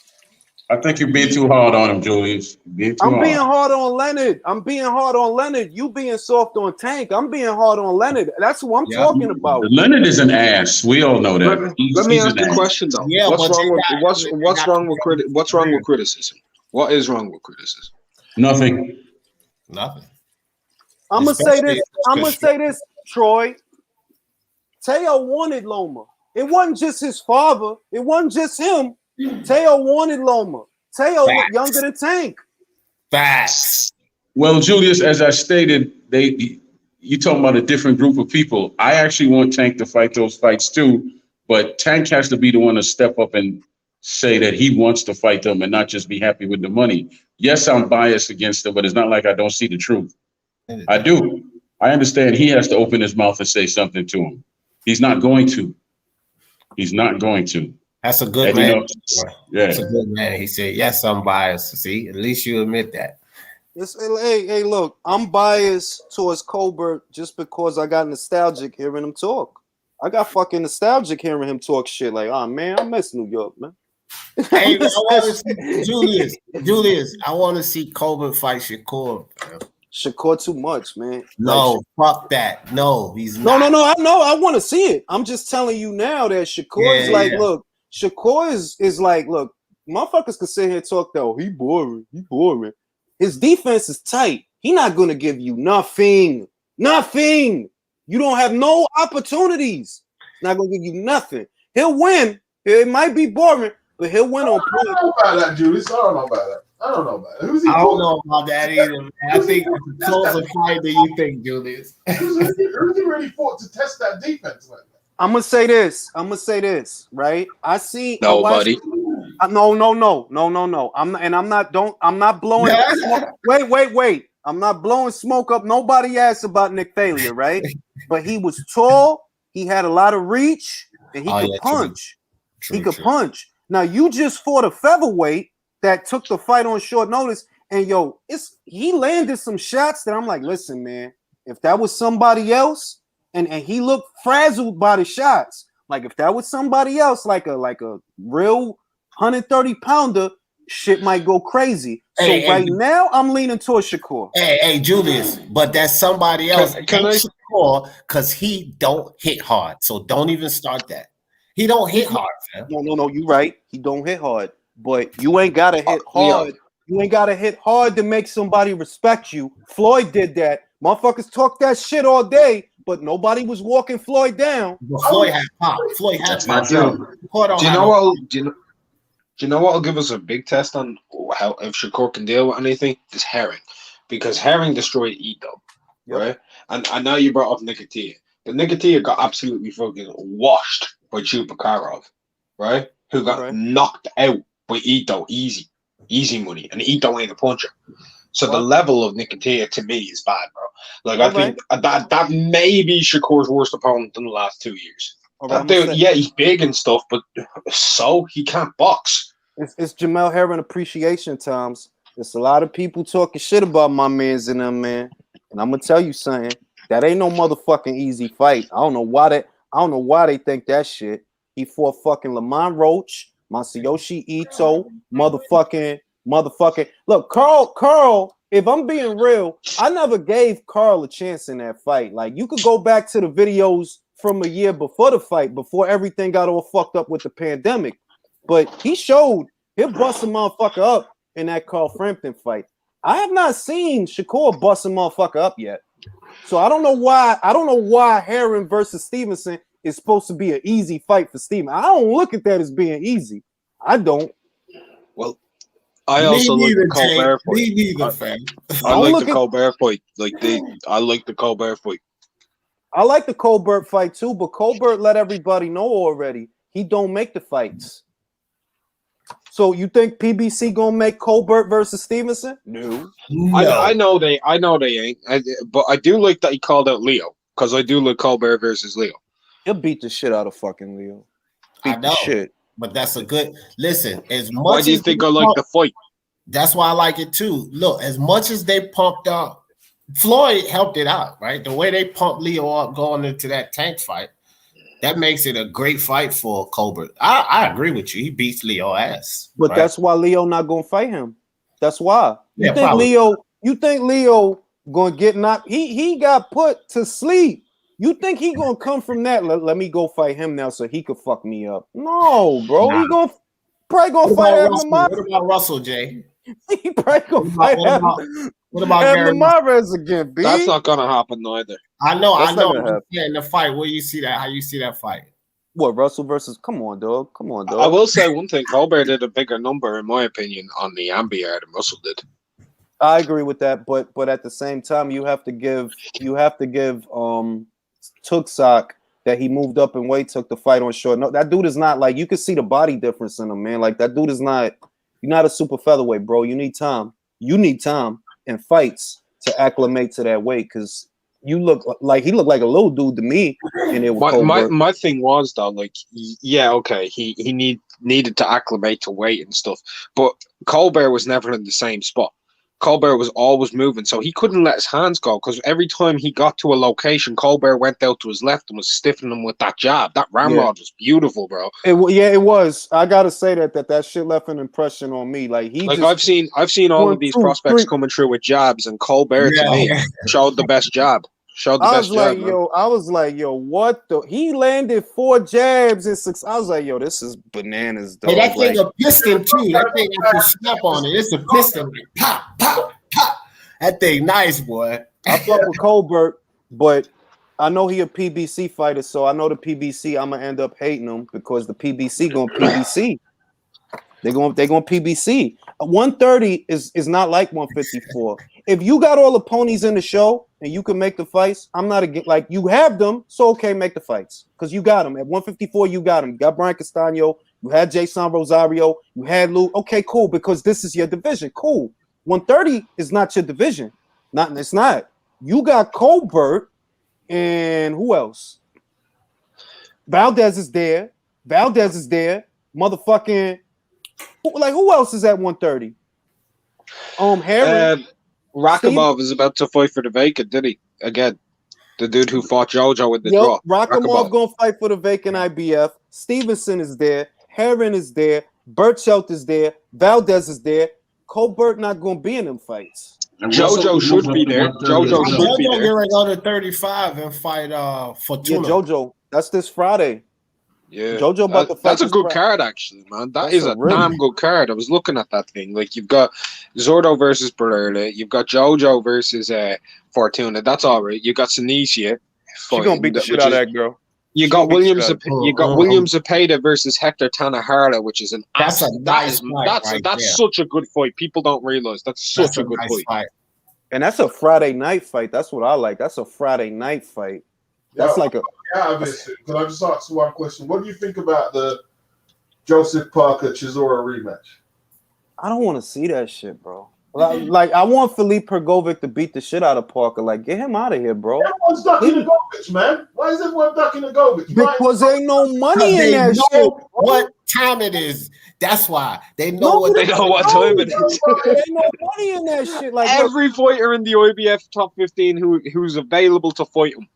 I think you're being too hard on him, Julius. Being hard on Leonard. I'm being hard on Leonard. You being soft on Tank. I'm being hard on Leonard. That's who I'm talking about. Leonard is an ass. We all know that. Let me ask you a question though. Yeah, what's wrong with criticism? What is wrong with criticism? Nothing. I'm gonna say this, Troy. Teo wanted Loma. It wasn't just his father. It wasn't just him. Teo wanted Loma. Teo was younger than Tank. Facts. Well, Julius, as I stated, you talking about a different group of people. I actually want Tank to fight those fights too, but Tank has to be the one to step up and say that he wants to fight them and not just be happy with the money. Yes, I'm biased against it, but it's not like I don't see the truth. I do. I understand he has to open his mouth and say something to him. He's not going to. That's a good man. Yeah. That's a good man. He said, yes, I'm biased. See, at least you admit that. Hey, look, I'm biased towards Colbert just because I got nostalgic hearing him talk. I got fucking nostalgic hearing him talk shit like, oh man, I miss New York, man. Hey, I want to see Julius, I want to see Colbert fight Shakur. Shakur too much, man. No, fuck that. No, he's not. No. I know. I want to see it. I'm just telling you now that Shakur is like, look, Shakur is like, look, motherfuckers can sit here and talk though. He boring. His defense is tight. He not gonna give you nothing. You don't have no opportunities. He's not gonna give you nothing. He'll win. It might be boring, but he'll win on point. I don't know about that, Julius. I don't know about that. Who's he? I don't know about that either, man. I think it's a closer fight than you think, Julius. Who's he really fought to test that defense like that? I'm gonna say this, right? I see nobody. No. I'm not blowing. Wait. I'm not blowing smoke up nobody ass about Nick Thalia, right? But he was tall. He had a lot of reach, and he could punch. He could punch. Now you just fought a featherweight that took the fight on short notice, and he landed some shots that I'm like, listen, man, if that was somebody else, and he looked frazzled by the shots, like if that was somebody else, like a real 130-pounder, shit might go crazy. Now I'm leaning towards Shakur. Hey, Julius, but that's somebody else. Shakur, because he don't hit hard, so don't even start that. He don't hit hard, man. No, you're right. He don't hit hard. But you ain't gotta hit hard. You ain't gotta hit hard to make somebody respect you. Floyd did that. Motherfuckers talk that shit all day, but nobody was walking Floyd down. Well, Floyd had pop. Do you know what will give us a big test on how if Shakur can deal with anything? Is Herring, because Herring destroyed Ito, right? And I know you brought up Nicotia, but Nicotia got absolutely fucking washed by Chupakarov, right? Who got knocked out by Ito easy money, and Ito ain't a puncher. So the level of Nicotia to me is bad, bro. Like I think that may be Shakur's worst opponent in the last 2 years. That dude, he's big and stuff, but so he can't box. It's Jamel Herring appreciation times. There's a lot of people talking shit about my mans in them, man. And I'm gonna tell you something. That ain't no motherfucking easy fight. I don't know why they think that shit. He fought fucking Lamont Roach, Masayoshi Ito, motherfucking. Look, Carl, if I'm being real, I never gave Carl a chance in that fight. Like, you could go back to the videos from a year before the fight, before everything got all fucked up with the pandemic. But he showed he'll bust a motherfucker up in that Carl Frampton fight. I have not seen Shakur bust a motherfucker up yet. So I don't know why Herring versus Stevenson is supposed to be an easy fight for Steven. I don't look at that as being easy. I don't. Well, I also like the Colbert fight. Me neither, fam. I like the Colbert fight. I like the Colbert fight. I like the Colbert fight too, but Colbert let everybody know already he don't make the fights. So you think PBC gonna make Colbert versus Stevenson? No. I know they ain't. But I do like that he called out Leo, because I do like Colbert versus Leo. He'll beat the shit out of fucking Leo. I know, but that's a good listen. As much why do you think I like the fight? That's why I like it too. Look, as much as they pumped up Floyd helped it out, right? The way they pumped Leo up going into that Tank fight, that makes it a great fight for Colbert. I agree with you. He beats Leo ass. But right? that's why Leo not gonna fight him. That's why. You Yeah, think probably. Leo gonna get knocked? He got put to sleep. You think he gonna come from that? Let me go fight him now so he could fuck me up. No, bro. Nah. He probably gonna fight Abner What about Russell, Jay? He probably gonna fight What about Abner Gary? Mares again, B. That's not gonna happen neither. I know. That's not gonna happen. Yeah, in the fight, where you see that? How you see that fight? What, Russell versus? Come on, dog. I will say one thing: Colbert did a bigger number, in my opinion, on the Ambiar than Russell did. I agree with that, but at the same time, you have to give Tuksak that he moved up in weight, took the fight on short. No, that dude is not like, you can see the body difference in him, man. Like, that dude is not. You're not a super featherweight, bro. You need time. You need time and fights to acclimate to that weight, because he looked like a little dude to me. And it was my thing was though, like, yeah, okay, he needed to acclimate to weight and stuff, but Colbert was never in the same spot. Colbert was always moving, so he couldn't let his hands go, because every time he got to a location, Colbert went out to his left and was stiffening him with that jab. That ramrod was beautiful, bro. It was. I gotta say that shit left an impression on me. Like, I've seen all of these prospects coming through with jabs, and Colbert to me showed the best jab. I was like, yo, what the? He landed 4 jabs in 6. I was like, yo, this is bananas, dog. Hey, that thing a piston too. That thing has to snap on it. It's a piston. Like, pop, pop, pop. That thing nice, boy. I fuck with Colbert, but I know he a PBC fighter, so I know the PBC. I'm gonna end up hating him because the PBC going PBC. They're going PBC. 130 is not like 154. If you got all the ponies in the show and you can make the fights, I'm not against. Like, you have them, so okay, make the fights, because you got them at 154. You got them. You got Brian Castano. You had Jason Rosario. You had Lou. Okay, cool, because this is your division. Cool. 130 is not your division. It's not. You got Colbert and who else? Valdez is there. Motherfucking. Who else is at 130? Harry. Rakimov is about to fight for the vacant, did he? Again, the dude who fought JoJo with the draw. Rakimov gonna fight for the vacant IBF. Stevenson is there. Herron is there. Burchelt is there. Valdez is there. Colbert not gonna be in them fights. JoJo should be there. JoJo should be there. You're going to 35 and fight Fortuna. Yeah, JoJo. That's this Friday. Yeah, JoJo about to fight. That's a good card, actually, man. That's a damn good card. I was looking at that thing. Like, you've got Zordo versus Berlerle. You've got JoJo versus Fortuna. That's all right. You got Sinicia. She's gonna beat the shit out of that girl. You got Williams Zepeda versus Hector Tanahara, which is that's such a good fight. People don't realize that's such a good fight. And that's a Friday night fight. That's what I like. That's a Friday night fight. That's like a. Yeah, can I just ask one question? What do you think about the Joseph Parker Chisora rematch? I don't want to see that shit, bro. Like, I want Filip Hrgovic to beat the shit out of Parker. Like, get him out of here, bro. Everyone's ducking Hrgovic, man. Why is everyone ducking Hrgovic? Because there ain't no money in that shit. What time it is? That's why they know what time it is. There ain't no money in that shit. Like, every fighter in the IBF top 15 who's available to fight him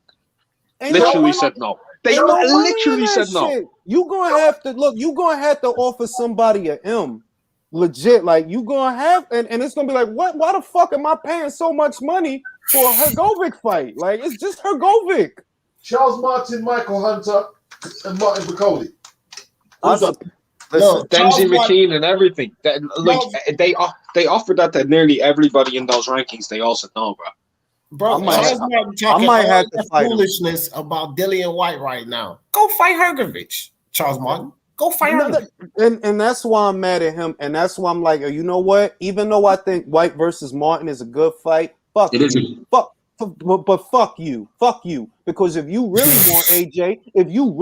literally said no. They literally said no. You gonna have to offer somebody a M. Legit, like, you gonna have, and it's gonna be like, what? Why the fuck am I paying so much money for a Hrgovic fight? Like, it's just Hrgovic. Charles Martin, Michael Hunter, and Martin Bacoli. Dempsey McKean and everything. They offered that to nearly everybody in those rankings. They all said no, bro. Bro, I might have to fight foolishness about Dillian White right now. Go fight Hrgovic, Charles Martin. Go fight Hrgovic. And that's why I'm mad at him. And that's why I'm like, you know what? Even though I think White versus Martin is a good fight, fuck you. But fuck you. Because if you really want AJ, if you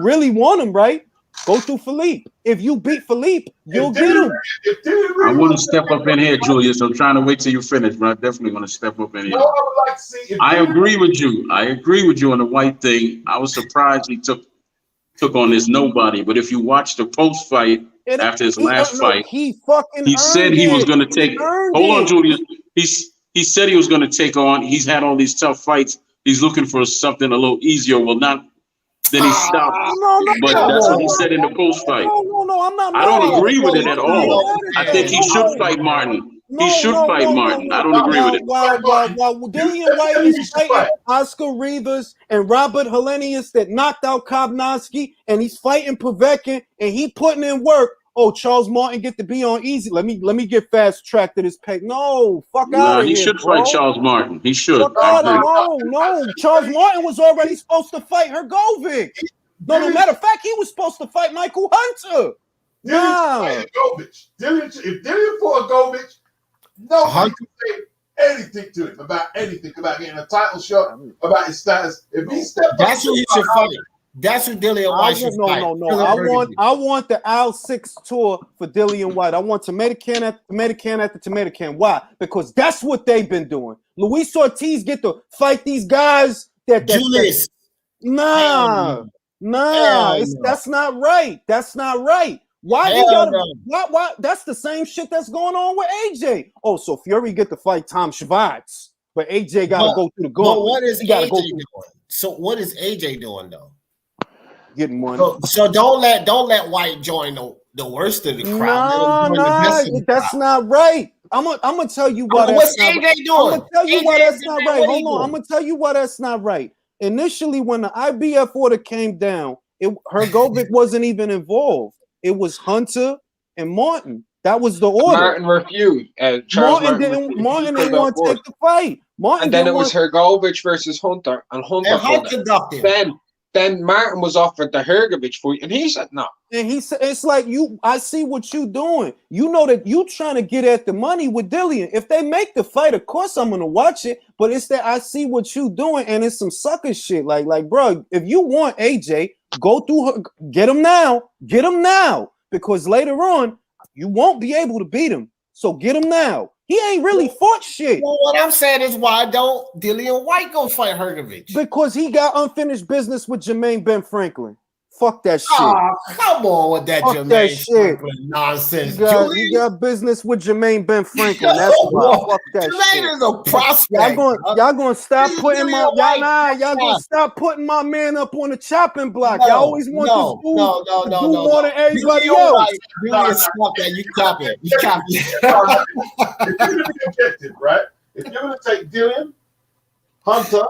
really want him, right? Go through Philippe. If you beat Philippe, you'll get him. I want to step up in here, Julius. I'm trying to wait till you finish, but I definitely want to step up in here. I agree with you. On the White thing. I was surprised he took on this nobody. But if you watch the post fight after his last fight, he said he was going to take. Hold on, Julius. he said he was going to take on. He's had all these tough fights. He's looking for something a little easier. Well, not. Then he stopped. But that's what he said in the post fight. No, I'm not. I don't agree with it at all. I think he should fight Martin. He should fight Martin. I don't agree with it. While Dillian White is fighting Oscar Rivas and Robert Helenius that knocked out Kovnowski, and he's fighting Povetkin, and he putting in work. Oh, Charles Martin get to be on easy. Let me get fast track to this pay. No, fuck out of here. He should fight Charles Martin. He should. No. Charles Martin was already supposed to fight Hrgovic. No matter of fact, he was supposed to fight Michael Hunter. Dillian if Dillian fought Hrgovic, nobody could say anything to him about anything, about getting a title shot, about his status. If he stepped up, that's who he should fight. That's who Dillian White should fight. No. I want the Al 6 tour for Dillian White. I want tomato can after tomato can. Why? Because that's what they've been doing. Luis Ortiz get to fight these guys that Julius. Nah. That's not right. That's not right. Why he gotta? Why? That's the same shit that's going on with AJ. Oh, so Fury get to fight Tom Schwartz, but AJ gotta go through the gauntlet. But what is AJ doing? So what is AJ doing though? Getting money. So don't let White join the worst of the crowd. That's not right. I'm gonna tell you why. What's AJ doing? I'm gonna tell you why that's not right. Hold on. I'm gonna tell you why that's not right. Initially, when the IBF order came down, Hrgovic wasn't even involved. It was Hunter and Martin. That was the order. Martin refused. Martin didn't want to take the fight. And then it was Hrgovic versus Hunter, and Hunter ducked. Then Martin was offered the Hrgovic fight, and he said no. And he said, "It's like I see what you doing. You know that you trying to get at the money with Dillian. If they make the fight, of course I'm gonna watch it. But it's that I see what you doing, and it's some sucker shit. Like, bro, if you want AJ, go through her, get him now, because later on you won't be able to beat him. So get him now. He ain't really fought shit. Well, what I'm saying is, why don't Dillian White go fight Hrgovic? Because he got unfinished business with Jermaine Ben Franklin. Fuck that shit. Oh, come on with that Jermaine Franklin nonsense. He got business with Jermaine Ben Franklin. That's why. Fuck that Jermaine shit. Is a prospect. Y'all gonna stop putting y'all gonna stop putting my man up on the chopping block. Y'all always want to do more than everybody else. Really stop that. You copy it. You copy it. If you're gonna be objective, right? If you're gonna take Dillian, Hunter,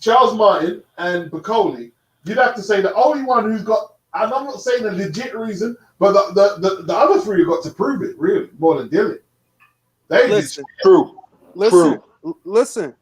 Charles Martin, and Bacoli, you'd have to say the only one who's got, and I'm not saying a legit reason, but the other three have got to prove it, really, more than Dillian. Listen.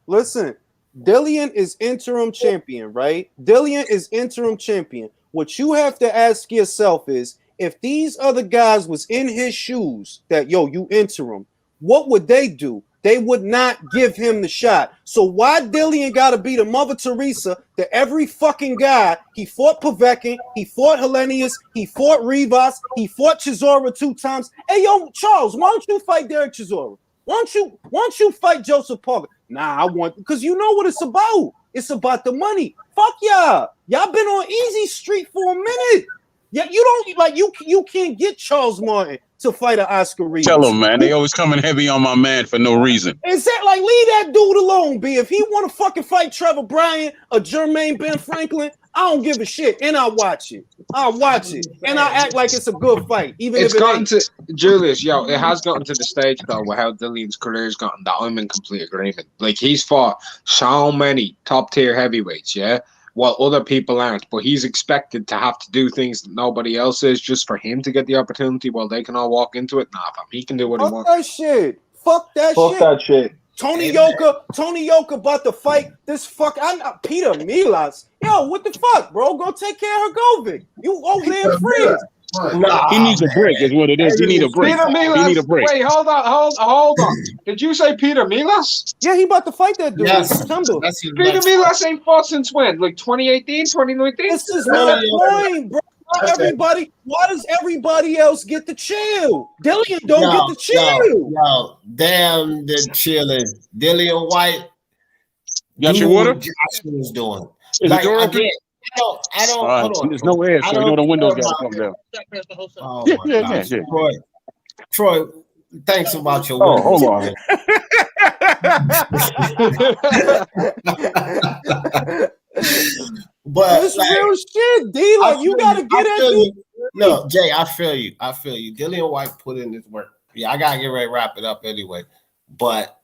Dillian is interim champion, right? Dillian is interim champion. What you have to ask yourself is, if these other guys was in his shoes, that, you interim, what would they do? They would not give him the shot. So why Dillian got to be the Mother Teresa to every fucking guy? He fought Povetkin, he fought Helenius, he fought Rivas, he fought Chisora 2 times. Hey, Charles, why don't you fight Derek Chisora? Why don't you fight Joseph Parker? Nah, because you know what it's about. It's about the money. Fuck y'all. Y'all been on easy street for a minute. Yeah, you don't you can't get Charles Martin to fight an Oscar Rivas. Tell them, man. They always coming heavy on my man for no reason. Is that leave that dude alone, B? If he want to fucking fight Trevor Bryan or Jermaine Ben Franklin, I don't give a shit, and I'll watch it. And I'll act like it's a good fight, even it's if gotten to Julius. It has gotten to the stage though where how Dillian's career's gotten that I'm in complete agreement. Like, he's fought so many top tier heavyweights, while other people aren't, but he's expected to have to do things that nobody else is just for him to get the opportunity while they can all walk into it. Nah, fam, he can do what he wants. Fuck that shit. Tony Hey, Yoka about to fight this Peter Milas. Yo, what the fuck, bro? Go take care of Hrgovic. You over there in freeze. He needs a break, is what it is. He need a break. Peter Milas. He need a break. Wait, hold on. Did you say Peter Milas? Yeah, he about to fight that dude in Yes. September. Peter Milas ain't fought since when? Like 2018, 2019? This is my point, bro. Why does everybody else get to chill? Dillian don't get to chill. Damn, the chilling. Dillian White. Got your water? Joshua was doing. Is the door open? I don't. Hold on. There's no air, so you know the windows got to come down. Oh Yeah. Troy, Thanks about your Oh, women. hold on. But It's like, real shit, D. I Like, you feel gotta you. I get that feel dude. you. No, Jay, I feel you. I feel you. Dillian White put in his work. Yeah, I gotta get ready to wrap it up anyway. But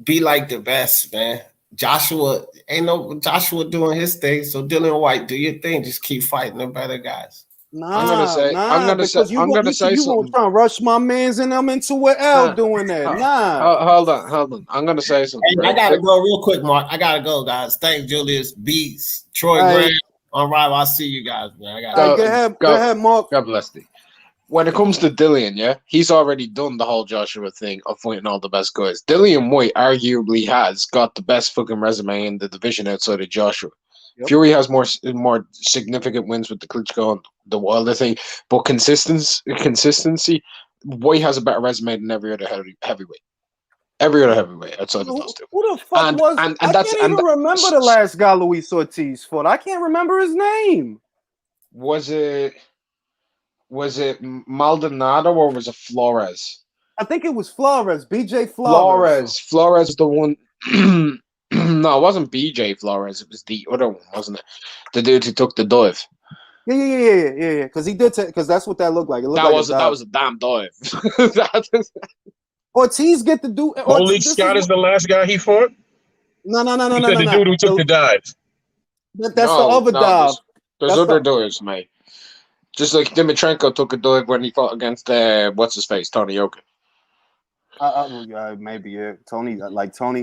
be like the best, man. Joshua ain't no Joshua doing his thing. So Dillian White, do your thing. Just keep fighting the better guys. I'm gonna Nah, because I'm gonna say you gonna something. try and rush my mans and them into what L Nah, doing that. Nah. hold on. I'm gonna say something. Hey, I Right? gotta go real quick, Mark. I gotta go, guys. Thanks, Julius, Beats, Troy All Graham. right, All right, I'll see you guys, man. I gotta all right, go. go Go, ahead, Mark. God bless thee. When it comes to Dillian, yeah, he's already done the whole Joshua thing of fighting all the best guys. Dillian White arguably has got the best fucking resume in the division outside of Joshua. Yep. Fury has more significant wins with the Klitschko and the Wilder thing, but consistency, White has a better resume than every other heavyweight. Every other heavyweight outside of those two. Who the fuck was? I can't even remember the last guy Luis Ortiz fought. I can't remember his name. Was it Maldonado or was it Flores? I think it was Flores, BJ Flores. Flores is the one. No, it wasn't BJ Flores. It was the other one, wasn't it? The dude who took the dive. Yeah. Because he did. Because that's what that looked like. It looked That was a damn dive. Ortiz get to do. Holy Scott is the last guy he fought? No. You said the dude who took the dive. That's the other dive. There's other dives, mate. Just like Dimitrenko took a dive when he fought against what's his face, Tony Yoka. Maybe Tony,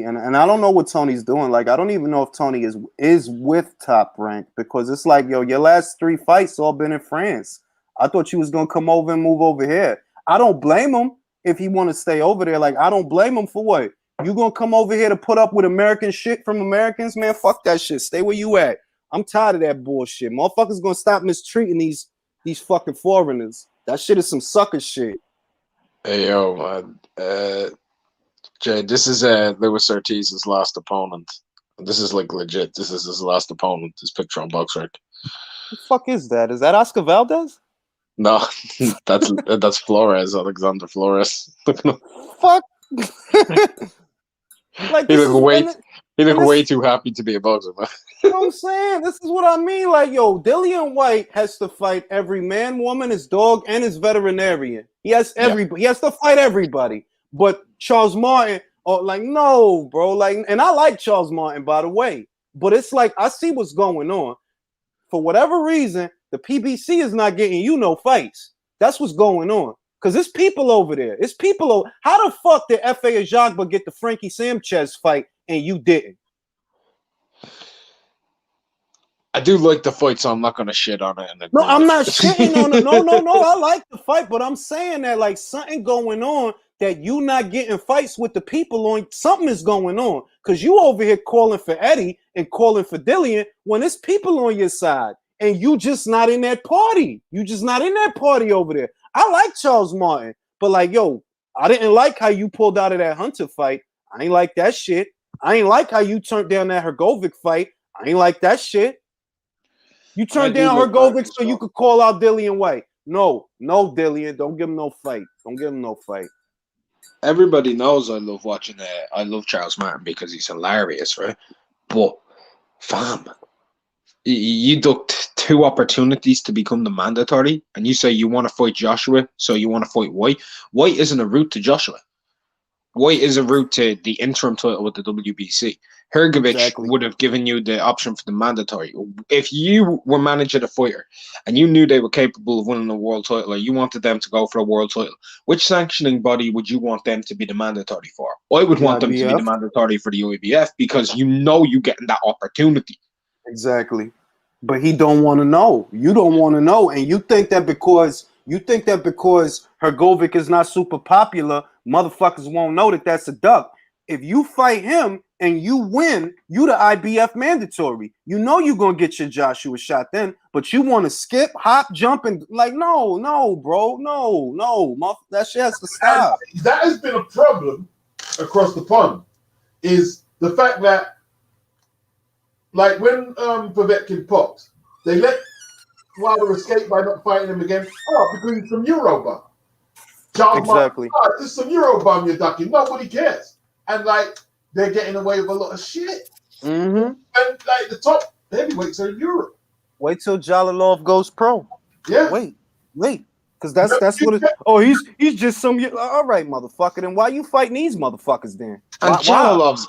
and I don't know what Tony's doing. Like, I don't even know if Tony is with Top Rank, because it's like, yo, your last 3 fights all been in France. I thought you was gonna come over and move over here. I don't blame him if he want to stay over there. Like, I don't blame him for what you gonna come over here to put up with American shit from Americans, man. Fuck that shit. Stay where you at. I'm tired of that bullshit. Motherfuckers gonna stop mistreating these fucking foreigners. That shit is some sucker shit. Hey yo, man. Jay, this is Luis Ortiz's last opponent. This is like legit. This is his last opponent. His picture on BoxRec. The fuck is that? Is that Oscar Valdez? No, that's Flores, Alexander Flores. Fuck. Like, he look way too happy to be a boxer, man. You know what I'm saying? This is what I mean. Like, yo, Dillian White has to fight every man, woman, his dog, and his veterinarian. He has everybody. He has to fight everybody. But Charles Martin, no, bro. Like, and I like Charles Martin, by the way. But it's like, I see what's going on. For whatever reason, the PBC is not getting no fights. That's what's going on. Because it's people over there. It's people over. How the fuck did F.A. Ajagba get the Frankie Sanchez fight and you didn't? I do like the fight, so I'm not going to shit on it. No, I'm not shitting on it. No. I like the fight, but I'm saying that, like, something going on that you not getting fights with the people on. Something is going on. Because you over here calling for Eddie and calling for Dillian when it's people on your side. And you just not in that party. You just not in that party over there. I like Charles Martin, but like, yo, I didn't like how you pulled out of that Hunter fight. I ain't like that shit. I ain't like how you turned down that Hrgovic fight. I ain't like that shit. You turned down Hrgovic so you could call out Dillian White. No, Dillian, don't give him no fight. Don't give him no fight. Everybody knows I love watching I love Charles Martin because he's hilarious, right? But, fam, you ducked 2 opportunities to become the mandatory, and you say you want to fight Joshua, so you want to fight White. White isn't a route to Joshua. White is a route to the interim title with the WBC. Hrgovic would have given you the option for the mandatory. If you were managing a fighter and you knew they were capable of winning a world title, or you wanted them to go for a world title, which sanctioning body would you want them to be the mandatory for? I would want them to be the mandatory for the UABF, because you know you're getting that opportunity. Exactly. But he don't want to know. You don't want to know. And you think that because Hrgovic is not super popular, motherfuckers won't know that that's a duck. If you fight him and you win, you the IBF mandatory. You know you're going to get your Joshua shot then, but you want to skip, hop, jump, and like, no, bro. No. That shit has to stop. And that has been a problem across the pond, is the fact that, like, when Povetkin popped, they let Wilder escape by not fighting him again. Oh, because he's from Eurobar. Charles Exactly. Martin, oh, there's some Eurobum you're ducking. Nobody cares. And like they're getting away with a lot of shit. Mm-hmm. And like the top heavyweights are in Europe. Wait till Jalalov goes pro. Yeah. Wait. Because that's what it. Oh, he's just some. All right, motherfucker. Then why you fighting these motherfuckers then? And Why? Jalalov's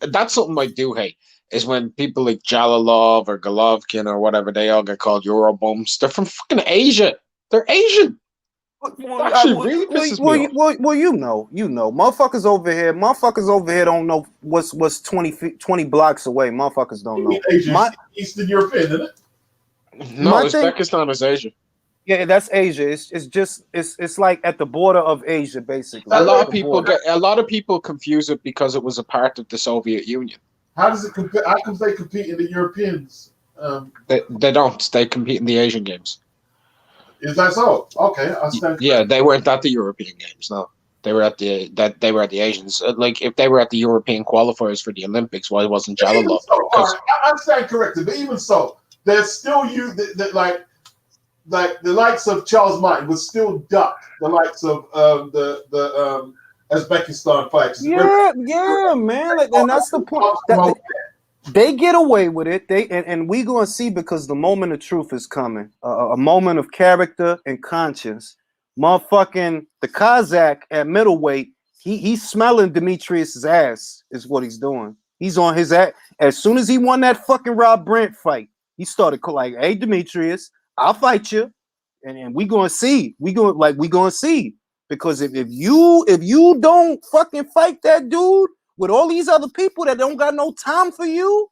that's something I do hate is when people like Jalalov or Golovkin or whatever they all get called Eurobums. They're from fucking Asia. They're Asian. Actually, really pisses me off. Well, you know, motherfuckers over here don't know what's 20 blocks away. Motherfuckers don't know. Asian, Eastern European, isn't it? No, Uzbekistan is Asia. Yeah, that's Asia. It's like at the border of Asia, basically. A lot of people confuse it because it was a part of the Soviet Union. How does it compare? How come they compete in the Europeans? They don't. They compete in the Asian games. Is that so? Okay, I stand. Yeah, they weren't at the European games. No, they were at the Asians. Like if they were at the European qualifiers for the Olympics, why wasn't Jalalov? So, I stand corrected, but even so, there's still like the likes of Charles Martin would still duck the likes of the Uzbekistan fighters. Yeah, man. Like, and that's the point. They get away with it. And we gonna see because the moment of truth is coming. A moment of character and conscience. Motherfucking the Kazakh at middleweight. He's smelling Demetrius's ass. Is what he's doing. He's on his ass. As soon as he won that fucking Rob Brandt fight, he started like, "Hey Demetrius, I'll fight you," and we gonna see. We gonna see because if you don't fucking fight that dude with all these other people that don't got no time for you,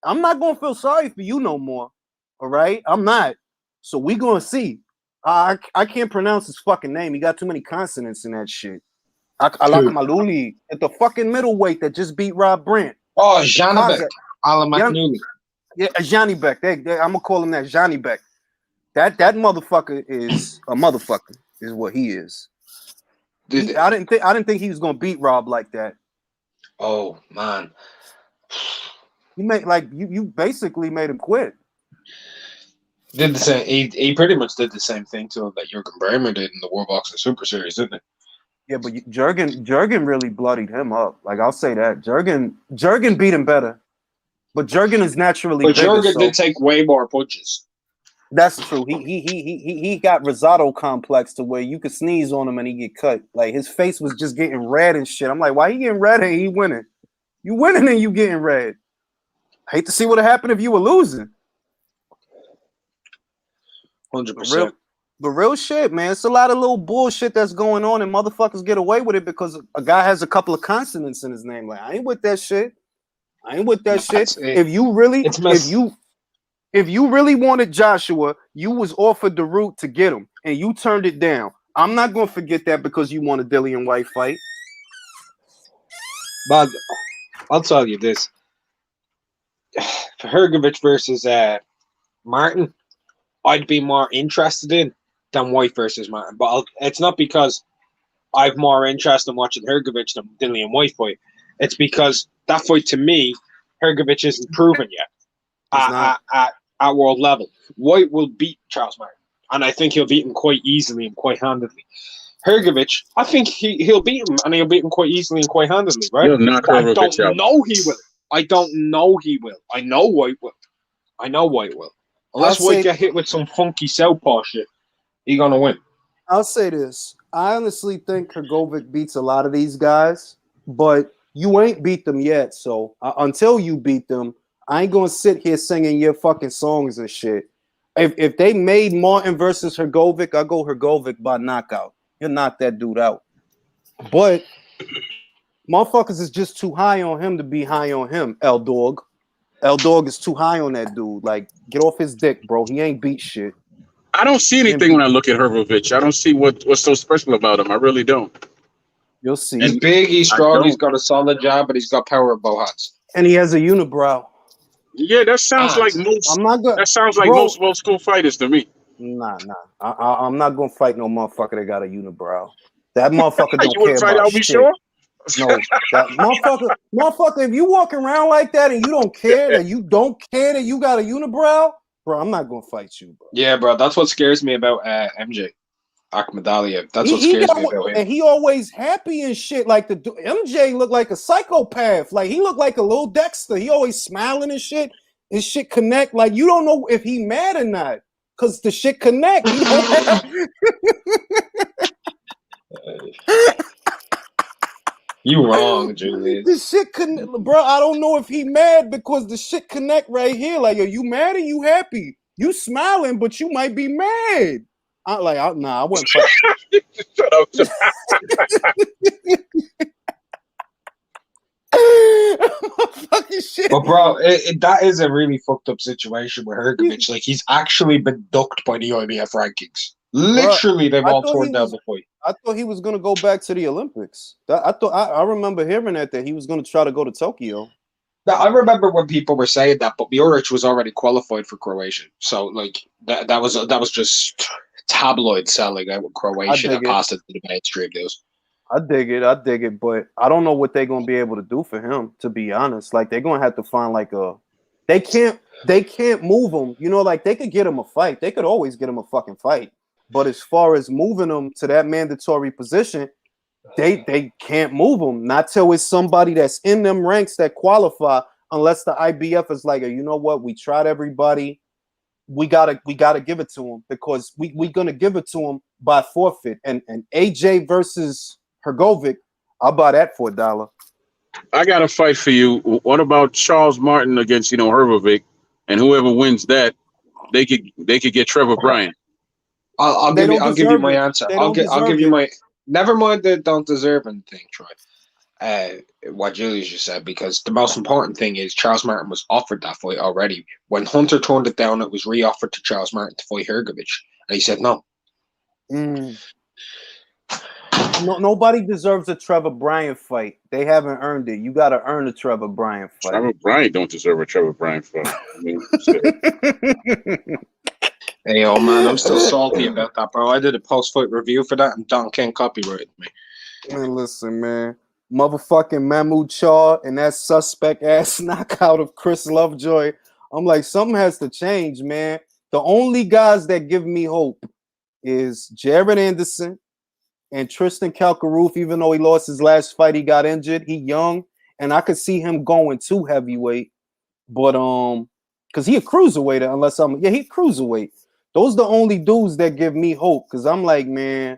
I'm not gonna feel sorry for you no more. All right, I'm not. So we gonna see. I can't pronounce his fucking name. He got too many consonants in that shit. Alakamaluli at the fucking middleweight that just beat Rob Brandt. Oh, Janibek. Alamaknuli. Yeah, Janibek. I'm gonna call him that Janibek. That motherfucker is a motherfucker, is what he is. I didn't think he was gonna beat Rob like that. Oh man. You basically made him quit. Did the same he pretty much did the same thing to him that Jürgen Bremer did in the World Boxing Super Series, didn't he? Yeah, but Jürgen really bloodied him up. Like I'll say that. Jürgen beat him better. But Jürgen is naturally But bigger, Jürgen did take way more punches. That's true. He got risotto complex to where you could sneeze on him and he get cut. Like his face was just getting red and shit. I'm like, why he getting red and he winning? You winning and you getting red. I hate to see what would happen if you were losing. 100%. But real shit, man. It's a lot of little bullshit that's going on, and motherfuckers get away with it because a guy has a couple of consonants in his name. Like, I ain't with that shit. If you really wanted Joshua, you was offered the route to get him, and you turned it down. I'm not gonna forget that because you want a Dillian White fight. But I'll tell you this: for Hrgovic versus Martin, I'd be more interested in than White versus Martin. But it's not because I've more interest in watching Hrgovic than Dillian White fight. It's because that fight, to me, Hrgovic isn't proven yet at world level. White will beat Charles Martin, and I think he'll beat him quite easily and quite handedly. Hrgovic, I think he'll beat him, and he'll beat him quite easily and quite handedly, right? He'll knock Hrgovic out. I don't know he will. I know White will. Unless White get hit with some funky southpaw shit, he's gonna win. I'll say this. I honestly think Hrgovic beats a lot of these guys, but you ain't beat them yet. So until you beat them, I ain't gonna sit here singing your fucking songs and shit. If they made Martin versus Hrgovic, I go Hrgovic by knockout. You'll knock that dude out. But motherfuckers is just too high on him to be high on him, L-Dog. L-Dog is too high on that dude. Like, get off his dick, bro. He ain't beat shit. I don't see anything when I look at Hrgovic. I don't see what's so special about him. I really don't. You'll see. He's big, he's strong, he's got a solid jab, but he's got power of both hands. And he has a unibrow. Yeah, that sounds like most. I'm not good. That sounds like most old school fighters to me. Nah. I'm not gonna fight no motherfucker that got a unibrow. That motherfucker don't You care fight about Albie shit. Shaw? No, that motherfucker. If you walk around like that and you don't care that you got a unibrow, bro, I'm not gonna fight you, bro. Yeah, bro, that's what scares me about MJ. Akhmadaliev. That's what scares me about him. And he always happy and shit. Like the MJ looked like a psychopath. Like he looked like a little Dexter. He always smiling and shit. His shit connect. Like you don't know if he mad or not, cause the shit connect. He You wrong, Julius. The shit connect, bro. I don't know if he mad because the shit connect right here. Like, are you mad or you happy? You smiling, but you might be mad. I wasn't. Shut up. Fucking shit. But bro, that is a really fucked up situation with Hrgovic. Like he's actually been ducked by the IBF rankings. Literally, they've all torn down the fight. I thought he was gonna go back to the Olympics. I remember hearing that he was gonna try to go to Tokyo. Now, I remember when people were saying that, but Muric was already qualified for Croatia. So like that was just tabloid selling out with Croatia that passed it to the mainstream news. I dig it, but I don't know what they're gonna be able to do for him, to be honest. Like they're gonna have to find they can't move him, you know, like they could get him a fight. They could always get him a fucking fight. But as far as moving him to that mandatory position, they can't move him. Not till it's somebody that's in them ranks that qualify, unless the IBF is like, you know what, we tried everybody. We gotta give it to him because we're gonna give it to him by forfeit. And AJ versus Hrgovic, I'll buy that for $1. I got a fight for you. What about Charles Martin against Hrgovic, and whoever wins that, they could get Trevor Bryan. I'll give you my answer. I'll give you my. Never mind the don't deserve anything, Troy. What Julius just said, because the most important thing is Charles Martin was offered that fight already. When Hunter turned it down, it was re-offered to Charles Martin to fight Hrgovic, and he said no. No, nobody deserves a Trevor Bryan fight. They haven't earned it. You got to earn a Trevor Bryan fight. Trevor Bryan don't deserve a Trevor Bryan fight. I mean, hey, oh man, I'm still salty about that, bro. I did a post-fight review for that, and Don King copyrighted me. Man, listen, man. Motherfucking Mahmoud Shaw and that suspect-ass knockout of Chris Lovejoy. I'm like, something has to change, man. The only guys that give me hope is Jared Anderson and Tristan Kalkaroof. Even though he lost his last fight, he got injured. He young, and I could see him going to heavyweight. But because he a cruiserweight, he cruiserweight. Those the only dudes that give me hope. Because I'm like, man,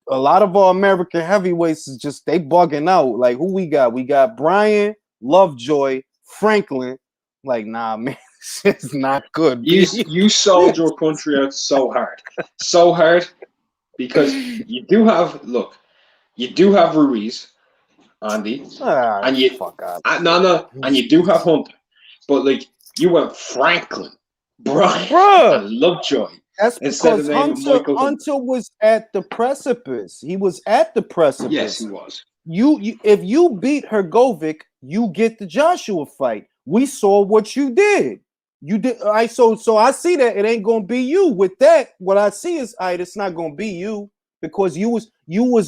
a lot of our American heavyweights is just they bugging out. Like, who we got? We got Bryan, Lovejoy, Franklin. Like, nah, man, it's not good. You sold your country out so hard, because you do have Ruiz, Andy, and you and you do have Hunter, but like you went Franklin, Bryan, and Lovejoy. That's because Hunter was at the precipice. He was at the precipice. Yes, he was. You if you beat Hrgovic, you get the Joshua fight. We saw what you did. You did. All right, so I see that it ain't gonna be you. With that, what I see is, all right, it's not gonna be you because you was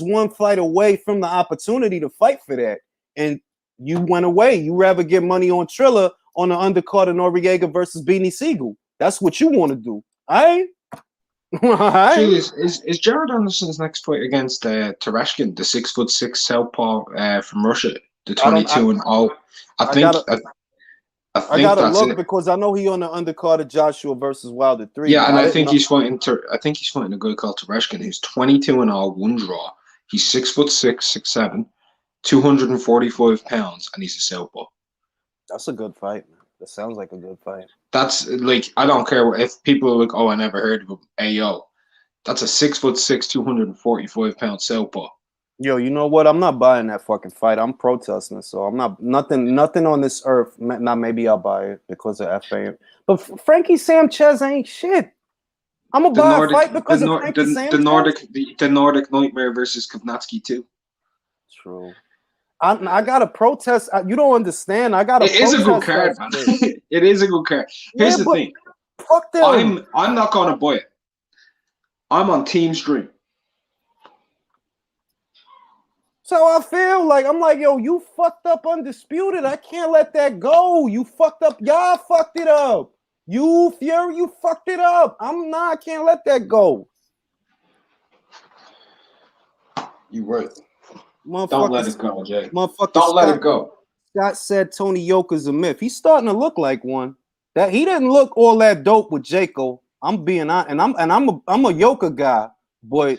one fight away from the opportunity to fight for that, and you went away. You rather get money on Triller on the undercard of Noriega versus Beanie Siegel. That's what you want to do. All right. Julius, is Jared Anderson's next fight against Tereshkin, the 6'6" southpaw from Russia, the 22-0? I gotta look because I know he on the undercard of Joshua versus Wilder 3. Yeah, and I think he's fighting. I think he's fighting a guy called Tereshkin, who's 22-0, one draw. He's 6'6", 6'7", 245 pounds, and he's a southpaw. That's a good fight, man. That sounds like a good fight. That's like, I don't care if people are like, oh, I never heard of him. Ayo, that's a 6'6", 245 pound southpaw. Yo, you know what? I'm not buying that fucking fight. I'm protesting, so I'm not nothing on this earth. Now maybe I'll buy it because of FAM. But Frankie Sanchez ain't shit. I'm gonna buy a fight because of Frankie Sanchez. The Nordic Nightmare versus Kovnatsky too. True. I gotta protest. You don't understand. I gotta. It is a good card, man. It is a good card. Here's the thing. Fuck them. I'm not gonna buy it. I'm on Team Stream. So I feel like I'm like, yo, you fucked up Undisputed. I can't let that go. You fucked up. Y'all fucked it up. You Fury, you fucked it up. I can't let that go. You're right. Motherfucker, Don't let it go, Jay. Motherfucker, Don't let it go. Scott said Tony Yoka's a myth. He's starting to look like one. That he didn't look all that dope with Jaco. I'm being honest, and I'm a Yoka guy, but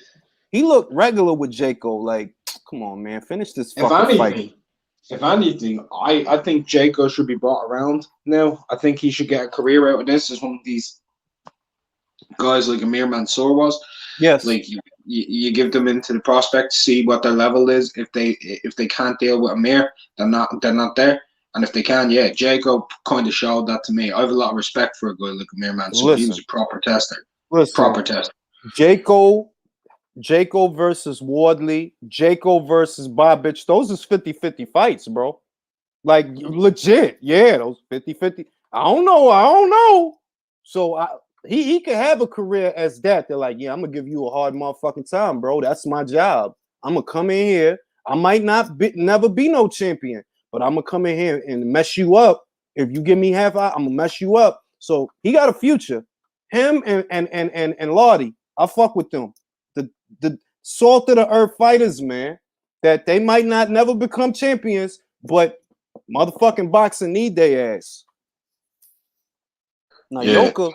he looked regular with Jaco. Like, come on, man, finish this fucking fight. If anything, I think Jaco should be brought around now. I think he should get a career out of this as one of these guys like Amir Mansour was. Yes. Like you give them into the prospect, see what their level is. If they can't deal with Amir, they're not there. And if they can, yeah, Jacob kind of showed that to me. I have a lot of respect for a guy like Amir Mansour. He was a proper tester. Proper tester. Jaco versus Wardley, Jaco versus Bobic. Those is 50-50 fights, bro. Like, legit. Yeah, those 50-50. I don't know. So he could have a career as that. They're like, yeah, I'm going to give you a hard motherfucking time, bro. That's my job. I'm going to come in here. I might never be no champion, but I'm going to come in here and mess you up. If you give me half out, I'm going to mess you up. So he got a future. Him and Lottie, I fuck with them. The salt of the earth fighters, man, that they might not never become champions, but motherfucking boxing need their ass. Now, Yoka,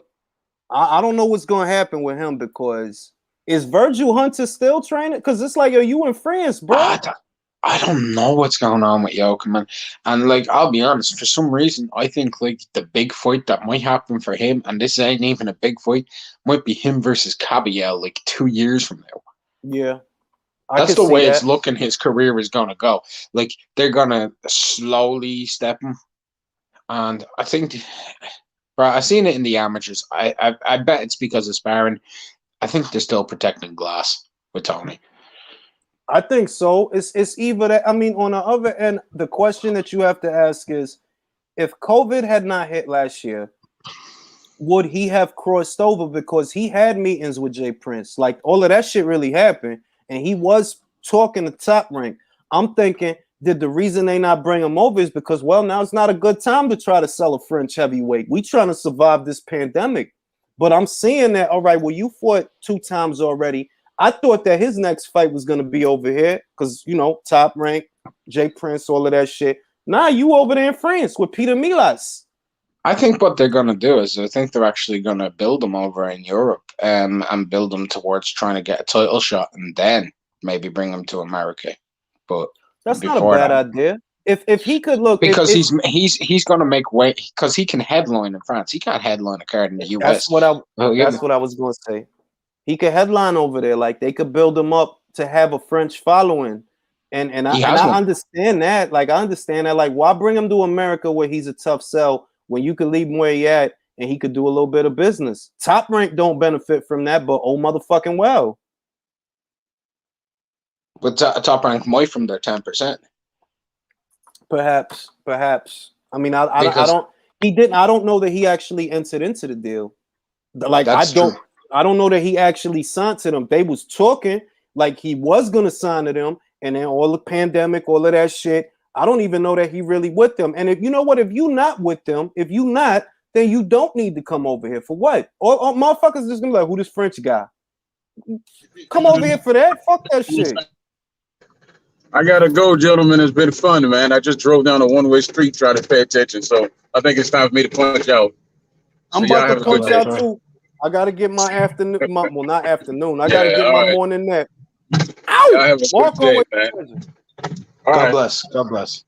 I don't know what's going to happen with him because is Virgil Hunter still training? Because it's like, yo, you in France, bro. I don't know what's going on with Yoka, man. And, like, I'll be honest, for some reason, I think, like, the big fight that might happen for him, and this ain't even a big fight, might be him versus Kabayel, like, 2 years from now. Yeah. That's the way it's looking his career is going to go. Like, they're going to slowly step him. And I think, bro, I've seen it in the amateurs. I bet it's because of sparring. I think they're still protecting glass with Tony. I think so. It's either that. I mean, on the other end, the question that you have to ask is, if COVID had not hit last year, would he have crossed over? Because he had meetings with Jay Prince. Like, all of that shit really happened. And he was talking to Top Rank. I'm thinking, did the reason they not bring him over is because, well, now it's not a good time to try to sell a French heavyweight. We trying to survive this pandemic. But I'm seeing that, all right, well, you fought 2 times already. I thought that his next fight was going to be over here because, you know, Top Rank, Jay Prince, all of that shit. Nah, you over there in France with Peter Milas. I think what they're going to do is I think they're actually going to build them over in Europe and build them towards trying to get a title shot and then maybe bring them to America. But that's not a bad idea. If he could look, because he's going to make way because he can headline in France. He can't headline a card in the US. That's what I was going to say. He could headline over there. Like, they could build him up to have a French following. And I understand that. Like, I understand that. Like, why bring him to America where he's a tough sell when you could leave him where he at and he could do a little bit of business? Top Rank don't benefit from that, but oh motherfucking well. But Top Rank might from their 10%. Perhaps. I mean, I don't. He didn't. I don't know that he actually entered into the deal. Like, I don't know that he actually signed to them. They was talking like he was gonna sign to them, and then all the pandemic, all of that shit. I don't even know that he really with them. And if you know what, if you not with them, if you not, then you don't need to come over here for what? Or motherfuckers just gonna be like, who this French guy? Come over here for that? Fuck that shit. I gotta go, gentlemen. It's been fun, man. I just drove down a one-way street trying to pay attention, so I think it's time for me to punch out. I'm about to punch out too. I gotta get my afternoon. Well, not afternoon. I gotta get my morning nap. Ow! Have a Walk good day, away. man. God bless. God bless.